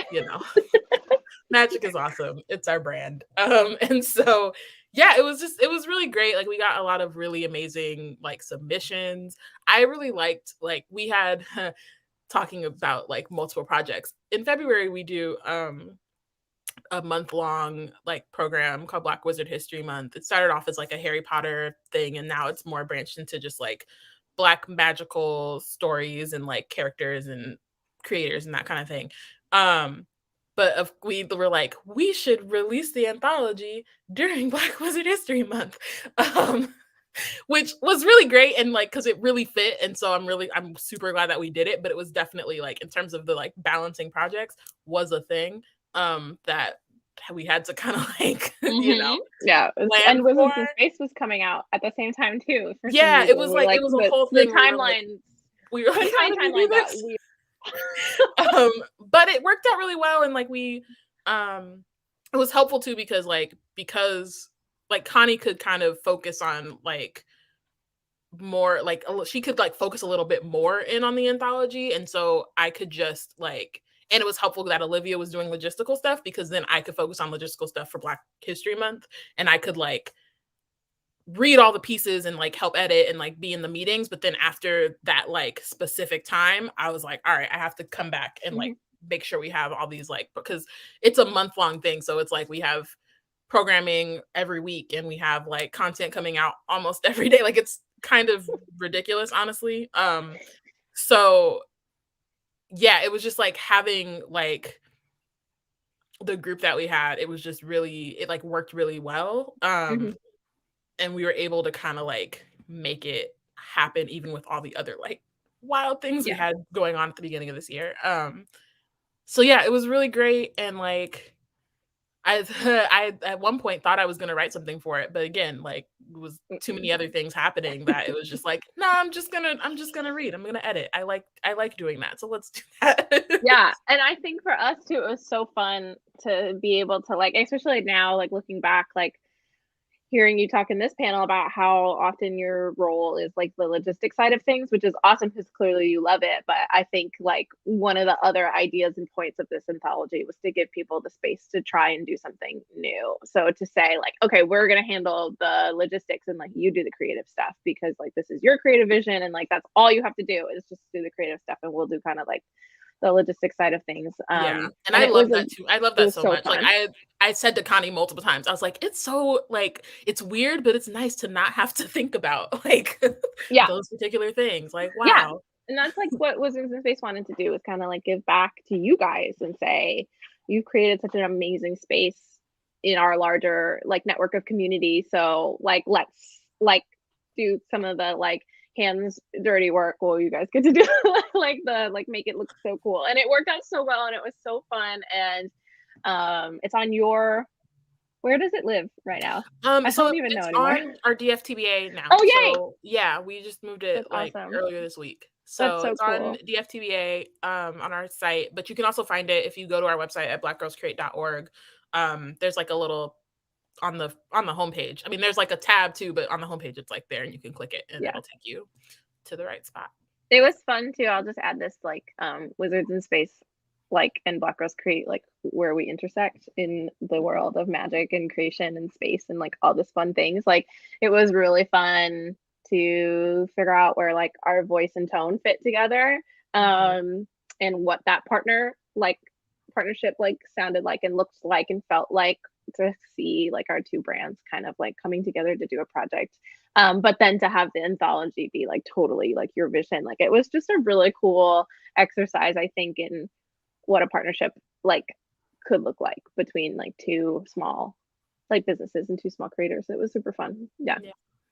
magic is awesome. It's our brand. And so yeah, it was really great. Like we got a lot of really amazing like submissions. I really liked like we had talking about like multiple projects. In February we do a month-long like program called Black Wizard History Month. It started off as like a Harry Potter thing, and now it's more branched into just like Black magical stories and like characters and creators and that kind of thing. But we were like, we should release the anthology during Black Wizard History Month. Which was really great, and like because it really fit, and so I'm super glad that we did it. But it was definitely like in terms of the like balancing projects was a thing that we had to kind of like yeah, plan and Wizards for. in Space was coming out at the same time too. For some Yeah, reason. it was like it was a whole thing. The timelines. We were like, how did we do this? But it worked out really well, and like we it was helpful too because Connie could kind of focus on like more like she could like focus a little bit more in on the anthology, and so I could just like, and it was helpful that Olivia was doing logistical stuff because then I could focus on logistical stuff for Black History Month, and I could like read all the pieces and like help edit and like be in the meetings. But then after that like specific time, I was like, all right, I have to come back and like make sure we have all these like, because it's a month-long thing, so it's like we have programming every week and we have like content coming out almost every day. Like it's kind of ridiculous, honestly. So yeah, it was just like having like the group that we had, it was just really, it like worked really well. And we were able to kind of like make it happen even with all the other like wild things we had going on at the beginning of this year. So yeah, it was really great. And like I at one point thought I was going to write something for it, but again, like it was too many other things happening that it was just like, no, I'm just gonna read. I'm gonna edit. I like doing that, so let's do that. Yeah, and I think for us too, it was so fun to be able to like, especially now, like looking back, like hearing you talk in this panel about how often your role is like the logistics side of things, which is awesome because clearly you love it. But I think like one of the other ideas and points of this anthology was to give people the space to try and do something new. So to say like, okay, we're going to handle the logistics and like you do the creative stuff because like this is your creative vision and like that's all you have to do is just do the creative stuff and we'll do kind of like the logistics side of things. Yeah, and I love that too. I love that so much. Fun. Like I said to Connie multiple times, I was like, it's so like it's weird, but it's nice to not have to think about like those particular things. Like wow. Yeah. And that's like what Wizards in Space wanted to do, was kind of like give back to you guys and say, you've created such an amazing space in our larger like network of community. So like let's like do some of the like hands dirty work while you guys get to do like the like make it look so cool. And it worked out so well and it was so fun. And it's on your, where does it live right now? I so don't even know anymore. On our DFTBA now. Oh yay! So, yeah, we just moved it That's like awesome. earlier this week. So it's cool. On DFTBA on our site, but you can also find it if you go to our website at blackgirlscreate.org. There's like a little on the homepage. I mean, there's like a tab too, but on the homepage it's like there and you can click it and it'll take you to the right spot. It was fun too. I'll just add this like Wizards in Space like, and Black Girls Create, like, where we intersect in the world of magic and creation and space and like all this fun things. Like, it was really fun to figure out where like our voice and tone fit together, and what that partnership like sounded like and looked like and felt like, to see like our two brands kind of like coming together to do a project. But then to have the anthology be like totally like your vision, like it was just a really cool exercise, I think, in what a partnership like could look like between like two small like businesses and two small creators. It was super fun. Yeah.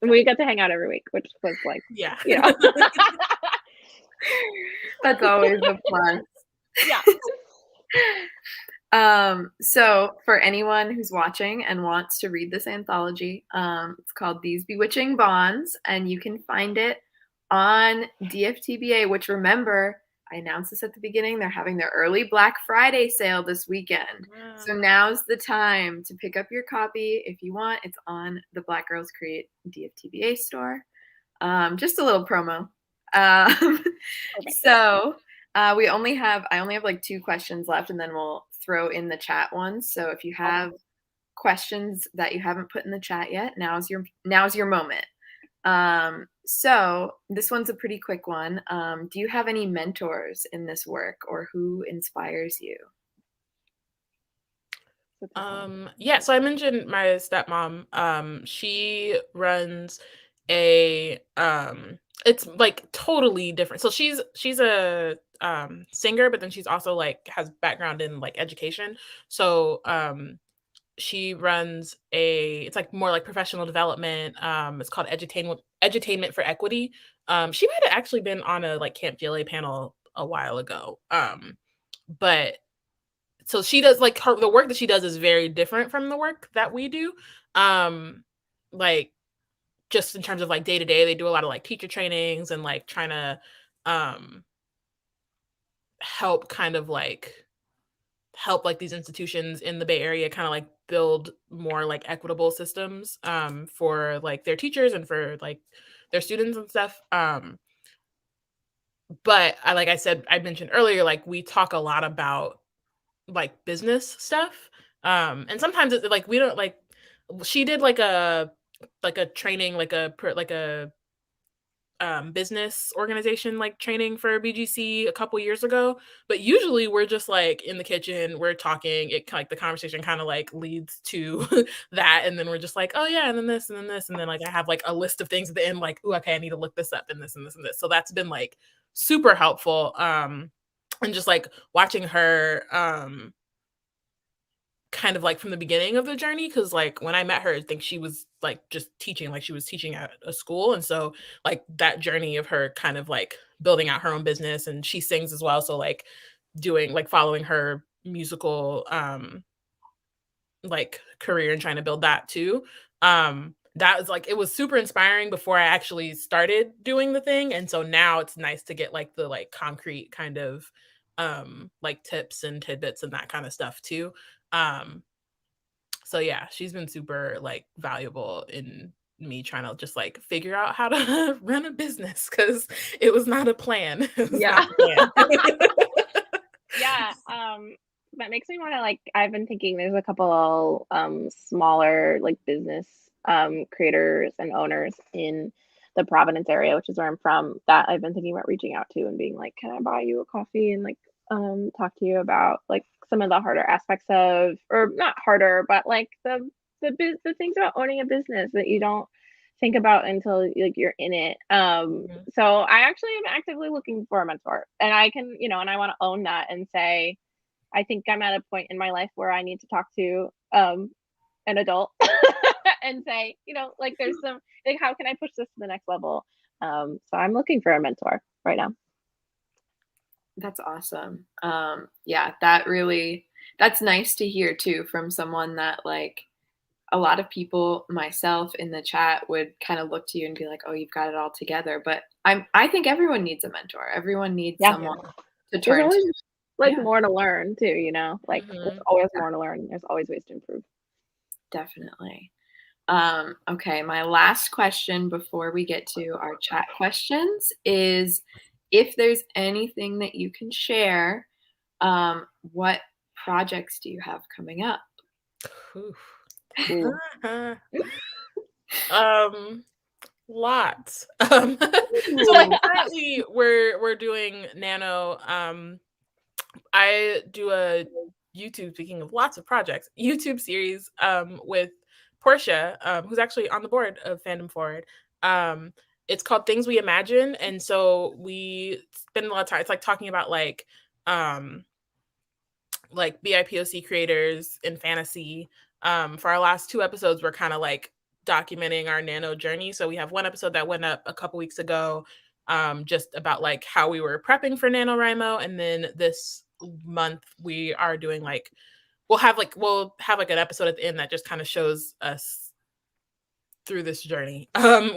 And we got to hang out every week, which was like, yeah. you know. That's always a plus. Yeah. So for anyone who's watching and wants to read this anthology, it's called These Bewitching Bonds, and you can find it on DFTBA, which, remember, I announced this at the beginning, they're having their early Black Friday sale this weekend. Wow. So now's the time to pick up your copy if you want. It's on the Black Girls Create DFTBA store. Just a little promo. So I only have like 2 questions left, and then we'll throw in the chat ones. So if you have questions that you haven't put in the chat yet, now's your moment. So this one's a pretty quick one. Do you have any mentors in this work, or who inspires you? Yeah, so I mentioned my stepmom. She runs a it's like totally different. So she's a singer, but then she's also like has background in like education. So she runs it's like more like professional development. It's called Edutainment for Equity. She might have actually been on a like Camp GLA panel a while ago. But so she does like the work that she does is very different from the work that we do. Like just in terms of like day to day, they do a lot of like teacher trainings and like trying to help these institutions in the Bay Area kind of like build more like equitable systems for like their teachers and for like their students and stuff. But like I said, I mentioned earlier, like we talk a lot about like business stuff. And sometimes it's like we don't like she did like a training, like a business organization like training for BGC a couple years ago, but usually we're just like in the kitchen, we're talking, it like the conversation kind of like leads to that, and then we're just like, oh yeah, and then this and then this, and then like I have like a list of things at the end, like, oh okay, I need to look this up and this and this and this. So that's been like super helpful. And just like watching her kind of like from the beginning of the journey, because like when I met her, I think she was like just teaching, like she was teaching at a school, and so like that journey of her kind of like building out her own business, and she sings as well, so like doing like following her musical like career and trying to build that too. That was like, it was super inspiring before I actually started doing the thing, and so now it's nice to get like the like concrete kind of like tips and tidbits and that kind of stuff too. So yeah, she's been super like valuable in me trying to just like figure out how to run a business, because it was not a plan. Yeah. Yeah. That makes me want to like, I've been thinking there's a couple smaller like business creators and owners in the Providence area, which is where I'm from, that I've been thinking about reaching out to and being like, can I buy you a coffee and like talk to you about like some of the harder aspects of, or not harder, but like the things about owning a business that you don't think about until like you're in it. So I actually am actively looking for a mentor, and I can, you know, and I want to own that and say, I think I'm at a point in my life where I need to talk to an adult and say, you know, like there's some like, how can I push this to the next level? So I'm looking for a mentor right now. That's awesome. Yeah, that's nice to hear too, from someone that like a lot of people, myself in the chat, would kind of look to you and be like, oh, you've got it all together. But I think everyone needs a mentor. Everyone needs someone to turn there's always, to. like more to learn too, you know, like there's always more to learn. There's always ways to improve. Definitely. Okay, my last question before we get to our chat questions is, if there's anything that you can share What projects do you have coming up? Ooh. Lots. So like currently we're doing nano. I do a YouTube, speaking of lots of projects, YouTube series with Portia, who's actually on the board of Fandom Forward. It's called Things We Imagine, and so we spend a lot of time. It's like talking about like BIPOC creators in fantasy. For our last 2 episodes, we're kind of like documenting our nano journey. So we have one episode that went up a couple weeks ago, just about like how we were prepping for NaNoWriMo, and then this month we are doing like we'll have like an episode at the end that just kind of shows us through this journey.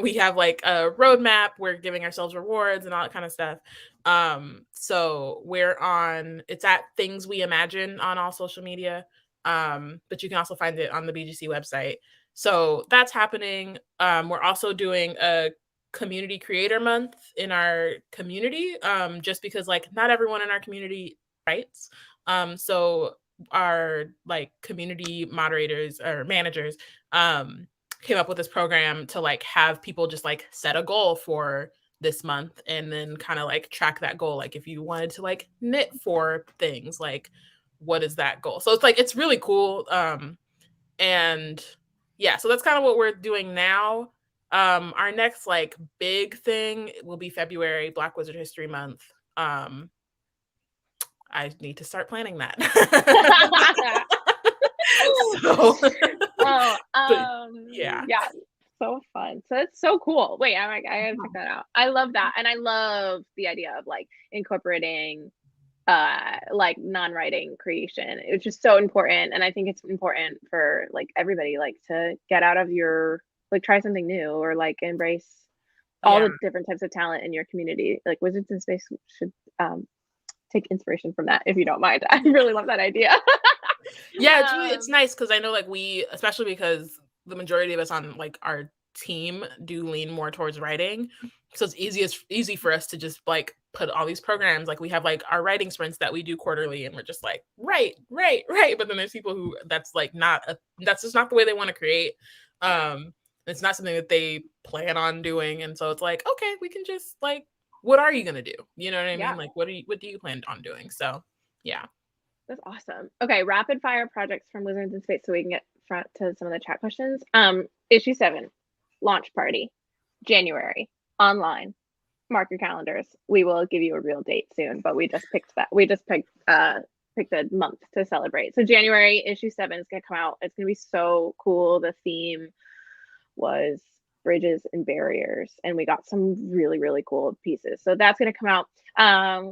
We have like a roadmap, we're giving ourselves rewards and all that kind of stuff. So it's at Things We Imagine on all social media. But you can also find it on the BGC website. So that's happening. We're also doing a community creator month in our community, just because like not everyone in our community writes. So our like community moderators or managers came up with this program to like have people just like set a goal for this month and then kind of like track that goal. Like if you wanted to like knit 4 things, like what is that goal? So it's like it's really cool. And yeah, so that's kind of what we're doing now. Our next like big thing will be February, Black Wizard History Month. I need to start planning that. So, yeah, so fun. So it's so cool. Wait, I gotta check that out. I love that, and I love the idea of like incorporating like non-writing creation. It's just so important, and I think it's important for like everybody like to get out of your like try something new or like embrace all the different types of talent in your community. Like Wizards in Space should take inspiration from that, if you don't mind. I really love that idea. Yeah, it's nice because I know like we, especially because the majority of us on like our team do lean more towards writing, so it's easy for us to just like put all these programs. Like we have like our writing sprints that we do quarterly, and we're just like right. But then there's people who that's just not the way they want to create. It's not something that they plan on doing, and so it's like okay, we can just like, what are you gonna do? You know what I mean? Like what do you plan on doing? So yeah. That's awesome. Okay, rapid fire projects from Wizards in Space so we can get front to some of the chat questions. Issue 7, launch party, January, online. Mark your calendars. We will give you a real date soon, but we just picked that. We just picked a month to celebrate. So January, issue 7 is gonna come out. It's gonna be so cool. The theme was bridges and barriers, and we got some really, really cool pieces. So that's gonna come out.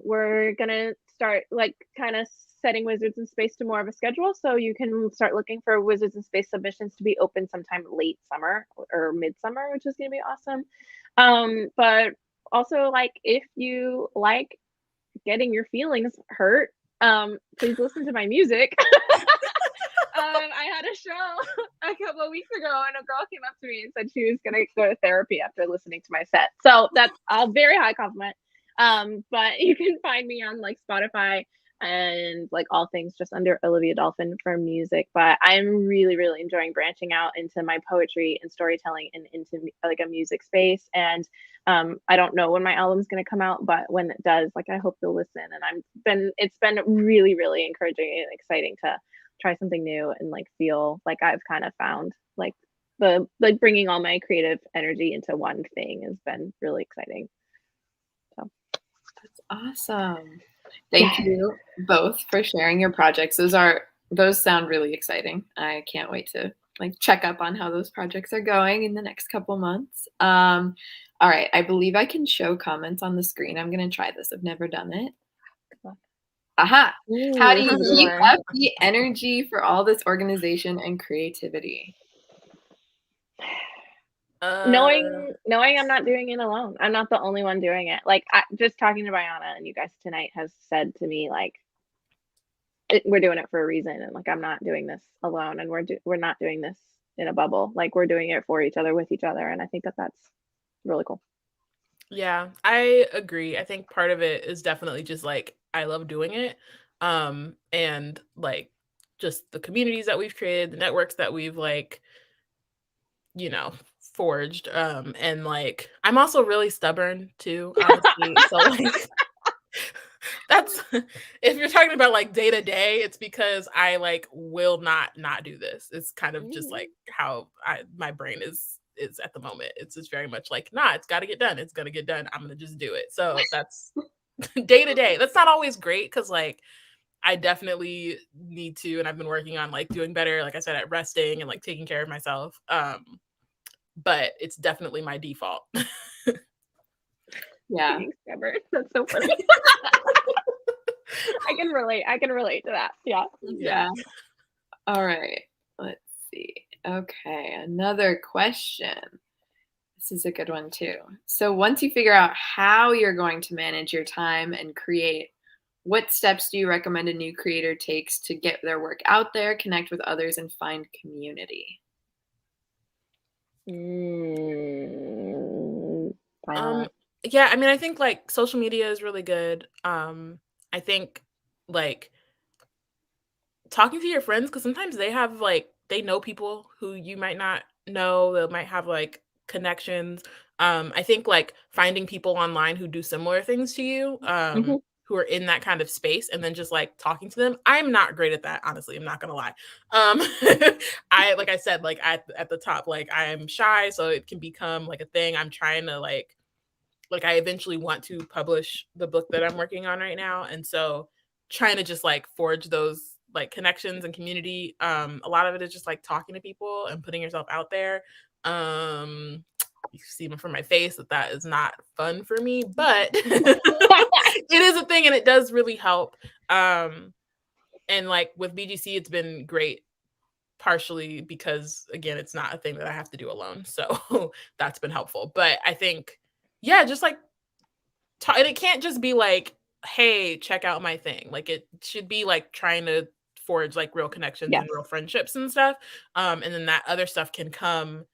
We're gonna start like kind of setting Wizards in Space to more of a schedule, so you can start looking for Wizards in Space submissions to be open sometime late summer or midsummer, which is gonna be awesome. But also like if you like getting your feelings hurt, please listen to my music. I had a show a couple of weeks ago, and a girl came up to me and said she was gonna go to therapy after listening to my set. So that's a very high compliment. But you can find me on like Spotify and like all things just under Olivia Dolphin for music. But I'm really, really enjoying branching out into my poetry and storytelling and into like a music space. And I don't know when my album's gonna come out, but when it does, like I hope you'll listen. And it's been really, really encouraging and exciting to try something new and like feel like I've kind of found like bringing all my creative energy into one thing has been really exciting. So that's awesome. Thank you both for sharing your projects. Those sound really exciting. I can't wait to like check up on how those projects are going in the next couple months. All right, I believe I can show comments on the screen. I'm gonna try this. I've never done it. Aha. How do you keep up the energy for all this organization and creativity? Knowing I'm not doing it alone. I'm not the only one doing it. Like just talking to Bayana and you guys tonight has said to me like we're doing it for a reason, and like I'm not doing this alone, and we're not doing this in a bubble. Like we're doing it for each other, with each other, and I think that's really cool. Yeah, I agree. I think part of it is definitely just like I love doing it. and like just the communities that we've created, the networks that we've like, forged. And like I'm also really stubborn too, honestly. So like that's if you're talking about like day to day, it's because I like will not do this. It's kind of just like how my brain is at the moment. It's just very much like, nah, it's got to get done. It's gonna get done. I'm gonna just do it. So that's day to day. That's not always great because like I definitely need to, and I've been working on like doing better, like I said, at resting and like taking care of myself. But it's definitely my default. Yeah. Being stubborn. That's so funny. I can relate to that. Yeah. All right. Let's see. Okay. Another question. This is a good one too. So once you figure out how you're going to manage your time and create, what steps do you recommend a new creator takes to get their work out there, connect with others, and find community? Bayana. Yeah, I mean, I think like social media is really good. I think like talking to your friends because sometimes they have like they know people who you might not know. They might have like connections. I think like finding people online who do similar things to you, Mhm. who are in that kind of space, and then just like talking to them. I'm not great at that, honestly. I'm not gonna lie. I like I said, like at the top, like I am shy, so it can become like a thing. I'm trying to like I eventually want to publish the book that I'm working on right now. And so trying to just like forge those like connections and community. A lot of it is just like talking to people and putting yourself out there. You see from my face that is not fun for me, but it is a thing and it does really help. And like with BGC, it's been great partially because again, it's not a thing that I have to do alone. So that's been helpful. But I think, yeah, just like and it can't just be like, hey, check out my thing. Like it should be like trying to forge like real connections Yes. and real friendships and stuff. And then that other stuff can come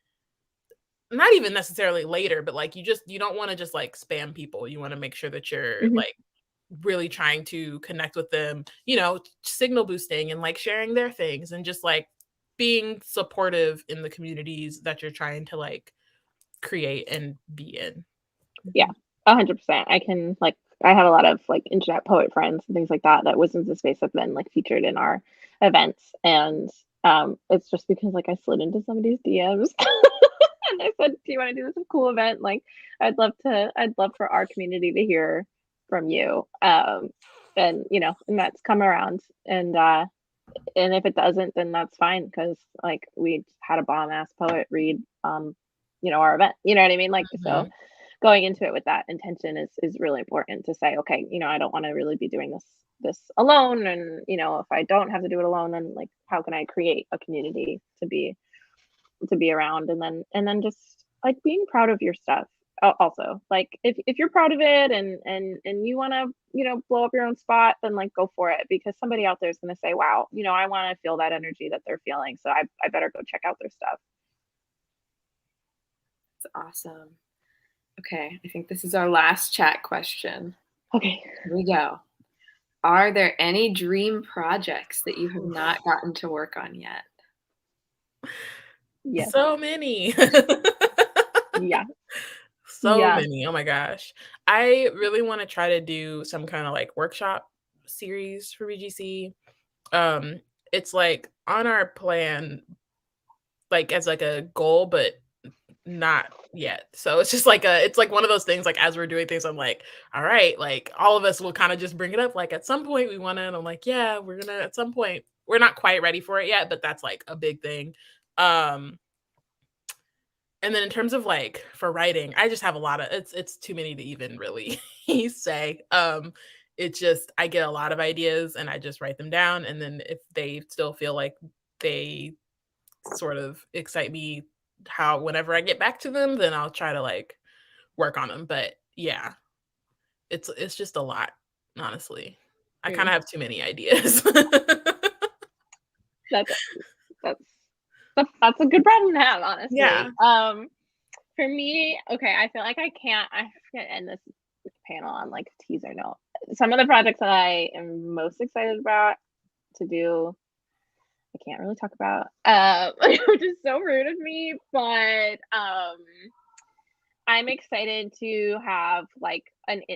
not even necessarily later, but like you don't want to just like spam people. You want to make sure that you're Mhm. like really trying to connect with them, signal boosting and like sharing their things and just like being supportive in the communities that you're trying to like create and be in. Yeah, 100%. I have a lot of like internet poet friends and things like that that Wisdoms of Space have been like featured in our events, and it's just because like I slid into somebody's DMs and I said, "Do you want to do this cool event? Like, I'd love for our community to hear from you." And and that's come around, and if it doesn't, then that's fine because like we had a bomb ass poet read our event. You know what I mean? Like so Mhm. going into it with that intention is really important to say, okay, I don't want to really be doing this alone. And if I don't have to do it alone, then like how can I create a community to be around? And then just like being proud of your stuff. Also, like if you're proud of it and you want to blow up your own spot, then like go for it, because somebody out there is going to say, wow, I want to feel that energy that they're feeling, so I better go check out their stuff. That's awesome. Okay, I think this is our last chat question. Okay. Here we go. Are there any dream projects that you have not gotten to work on yet? Yes. So many. Yeah. So Yeah. many. Oh my gosh. I really want to try to do some kind of like workshop series for VGC. It's like on our plan, like as like a goal, but not yet. So it's just like it's like one of those things, like as we're doing things, I'm like, all right, like all of us will kind of just bring it up. Like at some point we want to, and I'm like, yeah, we're gonna at some point. We're not quite ready for it yet, but that's like a big thing. Um, and then in terms of like for writing, I just have a lot of it's too many to even really say. It's just I get a lot of ideas and I just write them down, and then if they still feel like they sort of excite me how whenever I get back to them, then I'll try to like work on them. But yeah, it's just a lot, honestly. I kind of have too many ideas. That's that's that's a good problem to have, honestly. Yeah. For me, okay, I feel like I can't end this panel on like a teaser note. Some of the projects that I am most excited about to do, I can't really talk about, which is so rude of me, but I'm excited to have like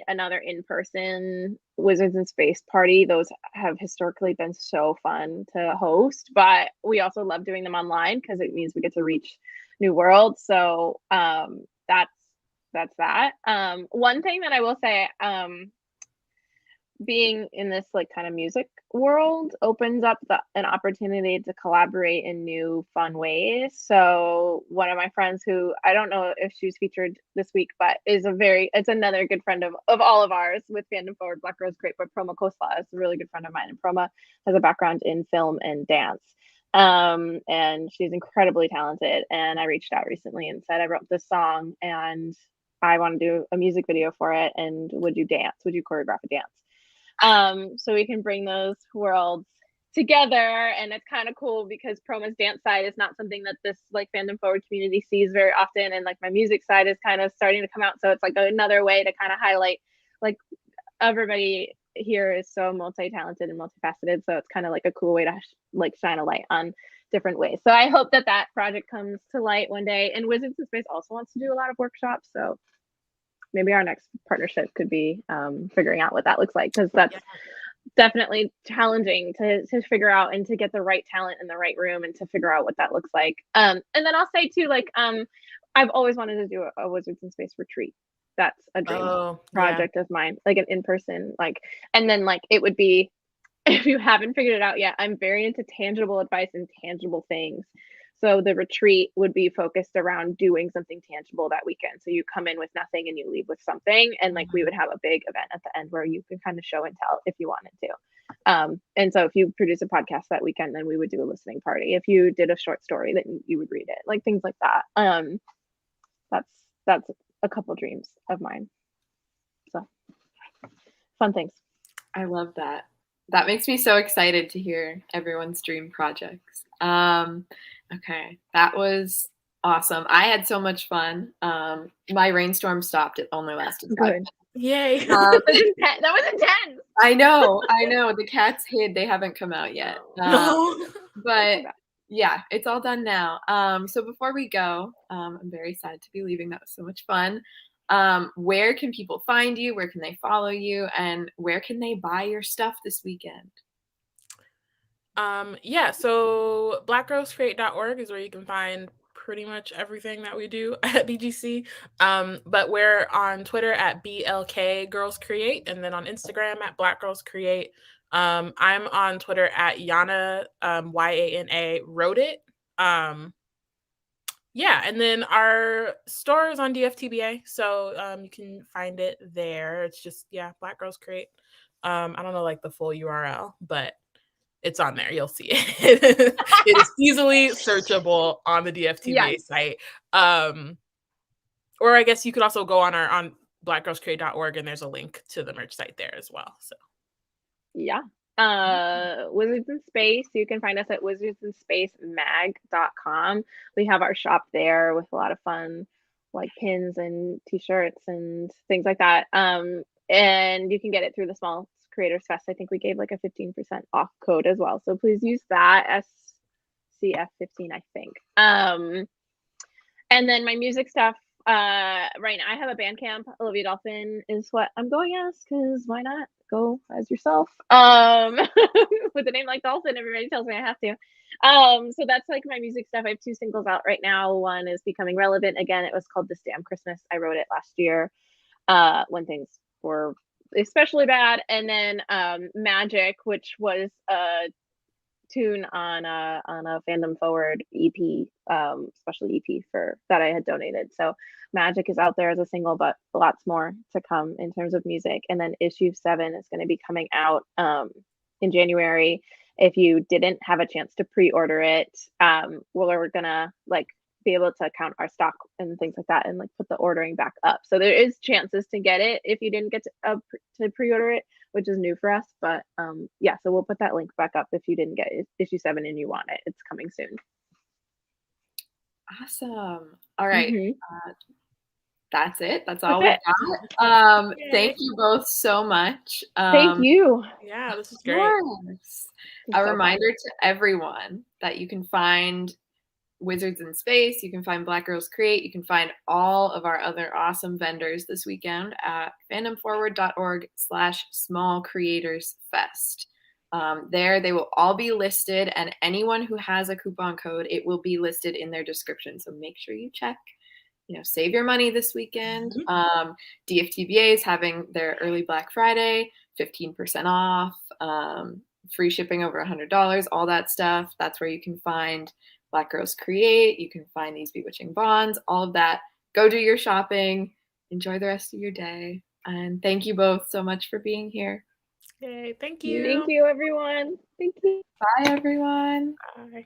another in-person Wizards in Space party. Those have historically been so fun to host, but we also love doing them online because it means we get to reach new worlds. So that's that. One thing that I will say, being in this like kind of music world opens up an opportunity to collaborate in new fun ways. So one of my friends, who I don't know if she's featured this week, but it's another good friend of all of ours with Fandom Forward, Black Rose Great, but Proma Kosla is a really good friend of mine, and Proma has a background in film and dance. And she's incredibly talented, and I reached out recently and said I wrote this song and I want to do a music video for it, and would you choreograph a dance? So we can bring those worlds together, and it's kind of cool because Proma's dance side is not something that this like Fandom Forward community sees very often, and like my music side is kind of starting to come out, so it's like another way to kind of highlight like everybody here is so multi-talented and multifaceted, so it's kind of like a cool way to like shine a light on different ways. So I hope that project comes to light one day. And Wizards in Space also wants to do a lot of workshops, so maybe our next partnership could be figuring out what that looks like, because that's definitely challenging to figure out and to get the right talent in the right room and to figure out what that looks like. And then I'll say too, like I've always wanted to do a Wizards in Space retreat. That's a dream project of mine, like an in-person, like, and then like it would be, if you haven't figured it out yet, I'm very into tangible advice and tangible things. So the retreat would be focused around doing something tangible that weekend. So you come in with nothing and you leave with something. And like we would have a big event at the end where you can kind of show and tell if you wanted to. And so if you produce a podcast that weekend, then we would do a listening party. If you did a short story, then you would read it, like things like that. That's a couple dreams of mine. So fun things. I love that. That makes me so excited to hear everyone's dream projects. Okay, that was awesome. I had so much fun. My rainstorm stopped. It only lasted 5 minutes. Yay. That was intense. I know. The cats hid. They haven't come out yet. No. But yeah, it's all done now. So before we go, I'm very sad to be leaving. That was so much fun. Where can people find you? Where can they follow you? And where can they buy your stuff this weekend? So blackrosecreate.org is where you can find pretty much everything that we do at BGC. But we're on Twitter at BLK Girls Create, and then on Instagram at Black Girls Create. I'm on Twitter at Yana, YANA wrote it. And then our store is on DFTBA, so you can find it there. It's just Black Girls Create. I don't know like the full URL, but it's on there. You'll see it. It is easily searchable on the DFTBA site. Or I guess you could also go on blackgirlscreate.org, and there's a link to the merch site there as well. So Wizards in Space, you can find us at wizardsinspacemag.com. We have our shop there with a lot of fun like pins and t-shirts and things like that. And you can get it through the Small Creators Fest. I think we gave like a 15% off code as well, so please use that, SCF15, I think. And then my music stuff, right now I have a Bandcamp. Olivia Dolphin is what I'm going as, because why not go as yourself? With a name like Dolphin, everybody tells me I have to. So that's like my music stuff. I have 2 singles out right now. One is Becoming Relevant. Again, it was called This Damn Christmas. I wrote it last year when things were especially bad. And then Magic, which was a tune on a Fandom Forward EP, special EP for that I had donated. So Magic is out there as a single, but lots more to come in terms of music. And then issue 7 is going to be coming out in January. If you didn't have a chance to pre-order it, we're gonna like be able to count our stock and things like that and like put the ordering back up. So there is chances to get it if you didn't get to pre-order it, which is new for us. But so we'll put that link back up if you didn't get issue 7 and you want it. It's coming soon. Awesome. All right. that's it. That's That's all we it. got. Yay. Thank you both so much. Thank you. Yeah, this is Of great. course. It's A so reminder fun. to everyone that you can find Wizards in Space, you can find Black Girls Create, you can find all of our other awesome vendors this weekend at fandomforward.org/smallcreatorsfest. There they will all be listed, and anyone who has a coupon code, it will be listed in their description. So make sure you check. Save your money this weekend. DFTBA is having their early Black Friday, 15% off, free shipping over $100, all that stuff. That's where you can find Black Girls Create. You can find these bewitching bonds, all of that. Go do your shopping. Enjoy the rest of your day. And thank you both so much for being here. Yay, thank you. Thank you, everyone. Thank you. Bye, everyone. Bye.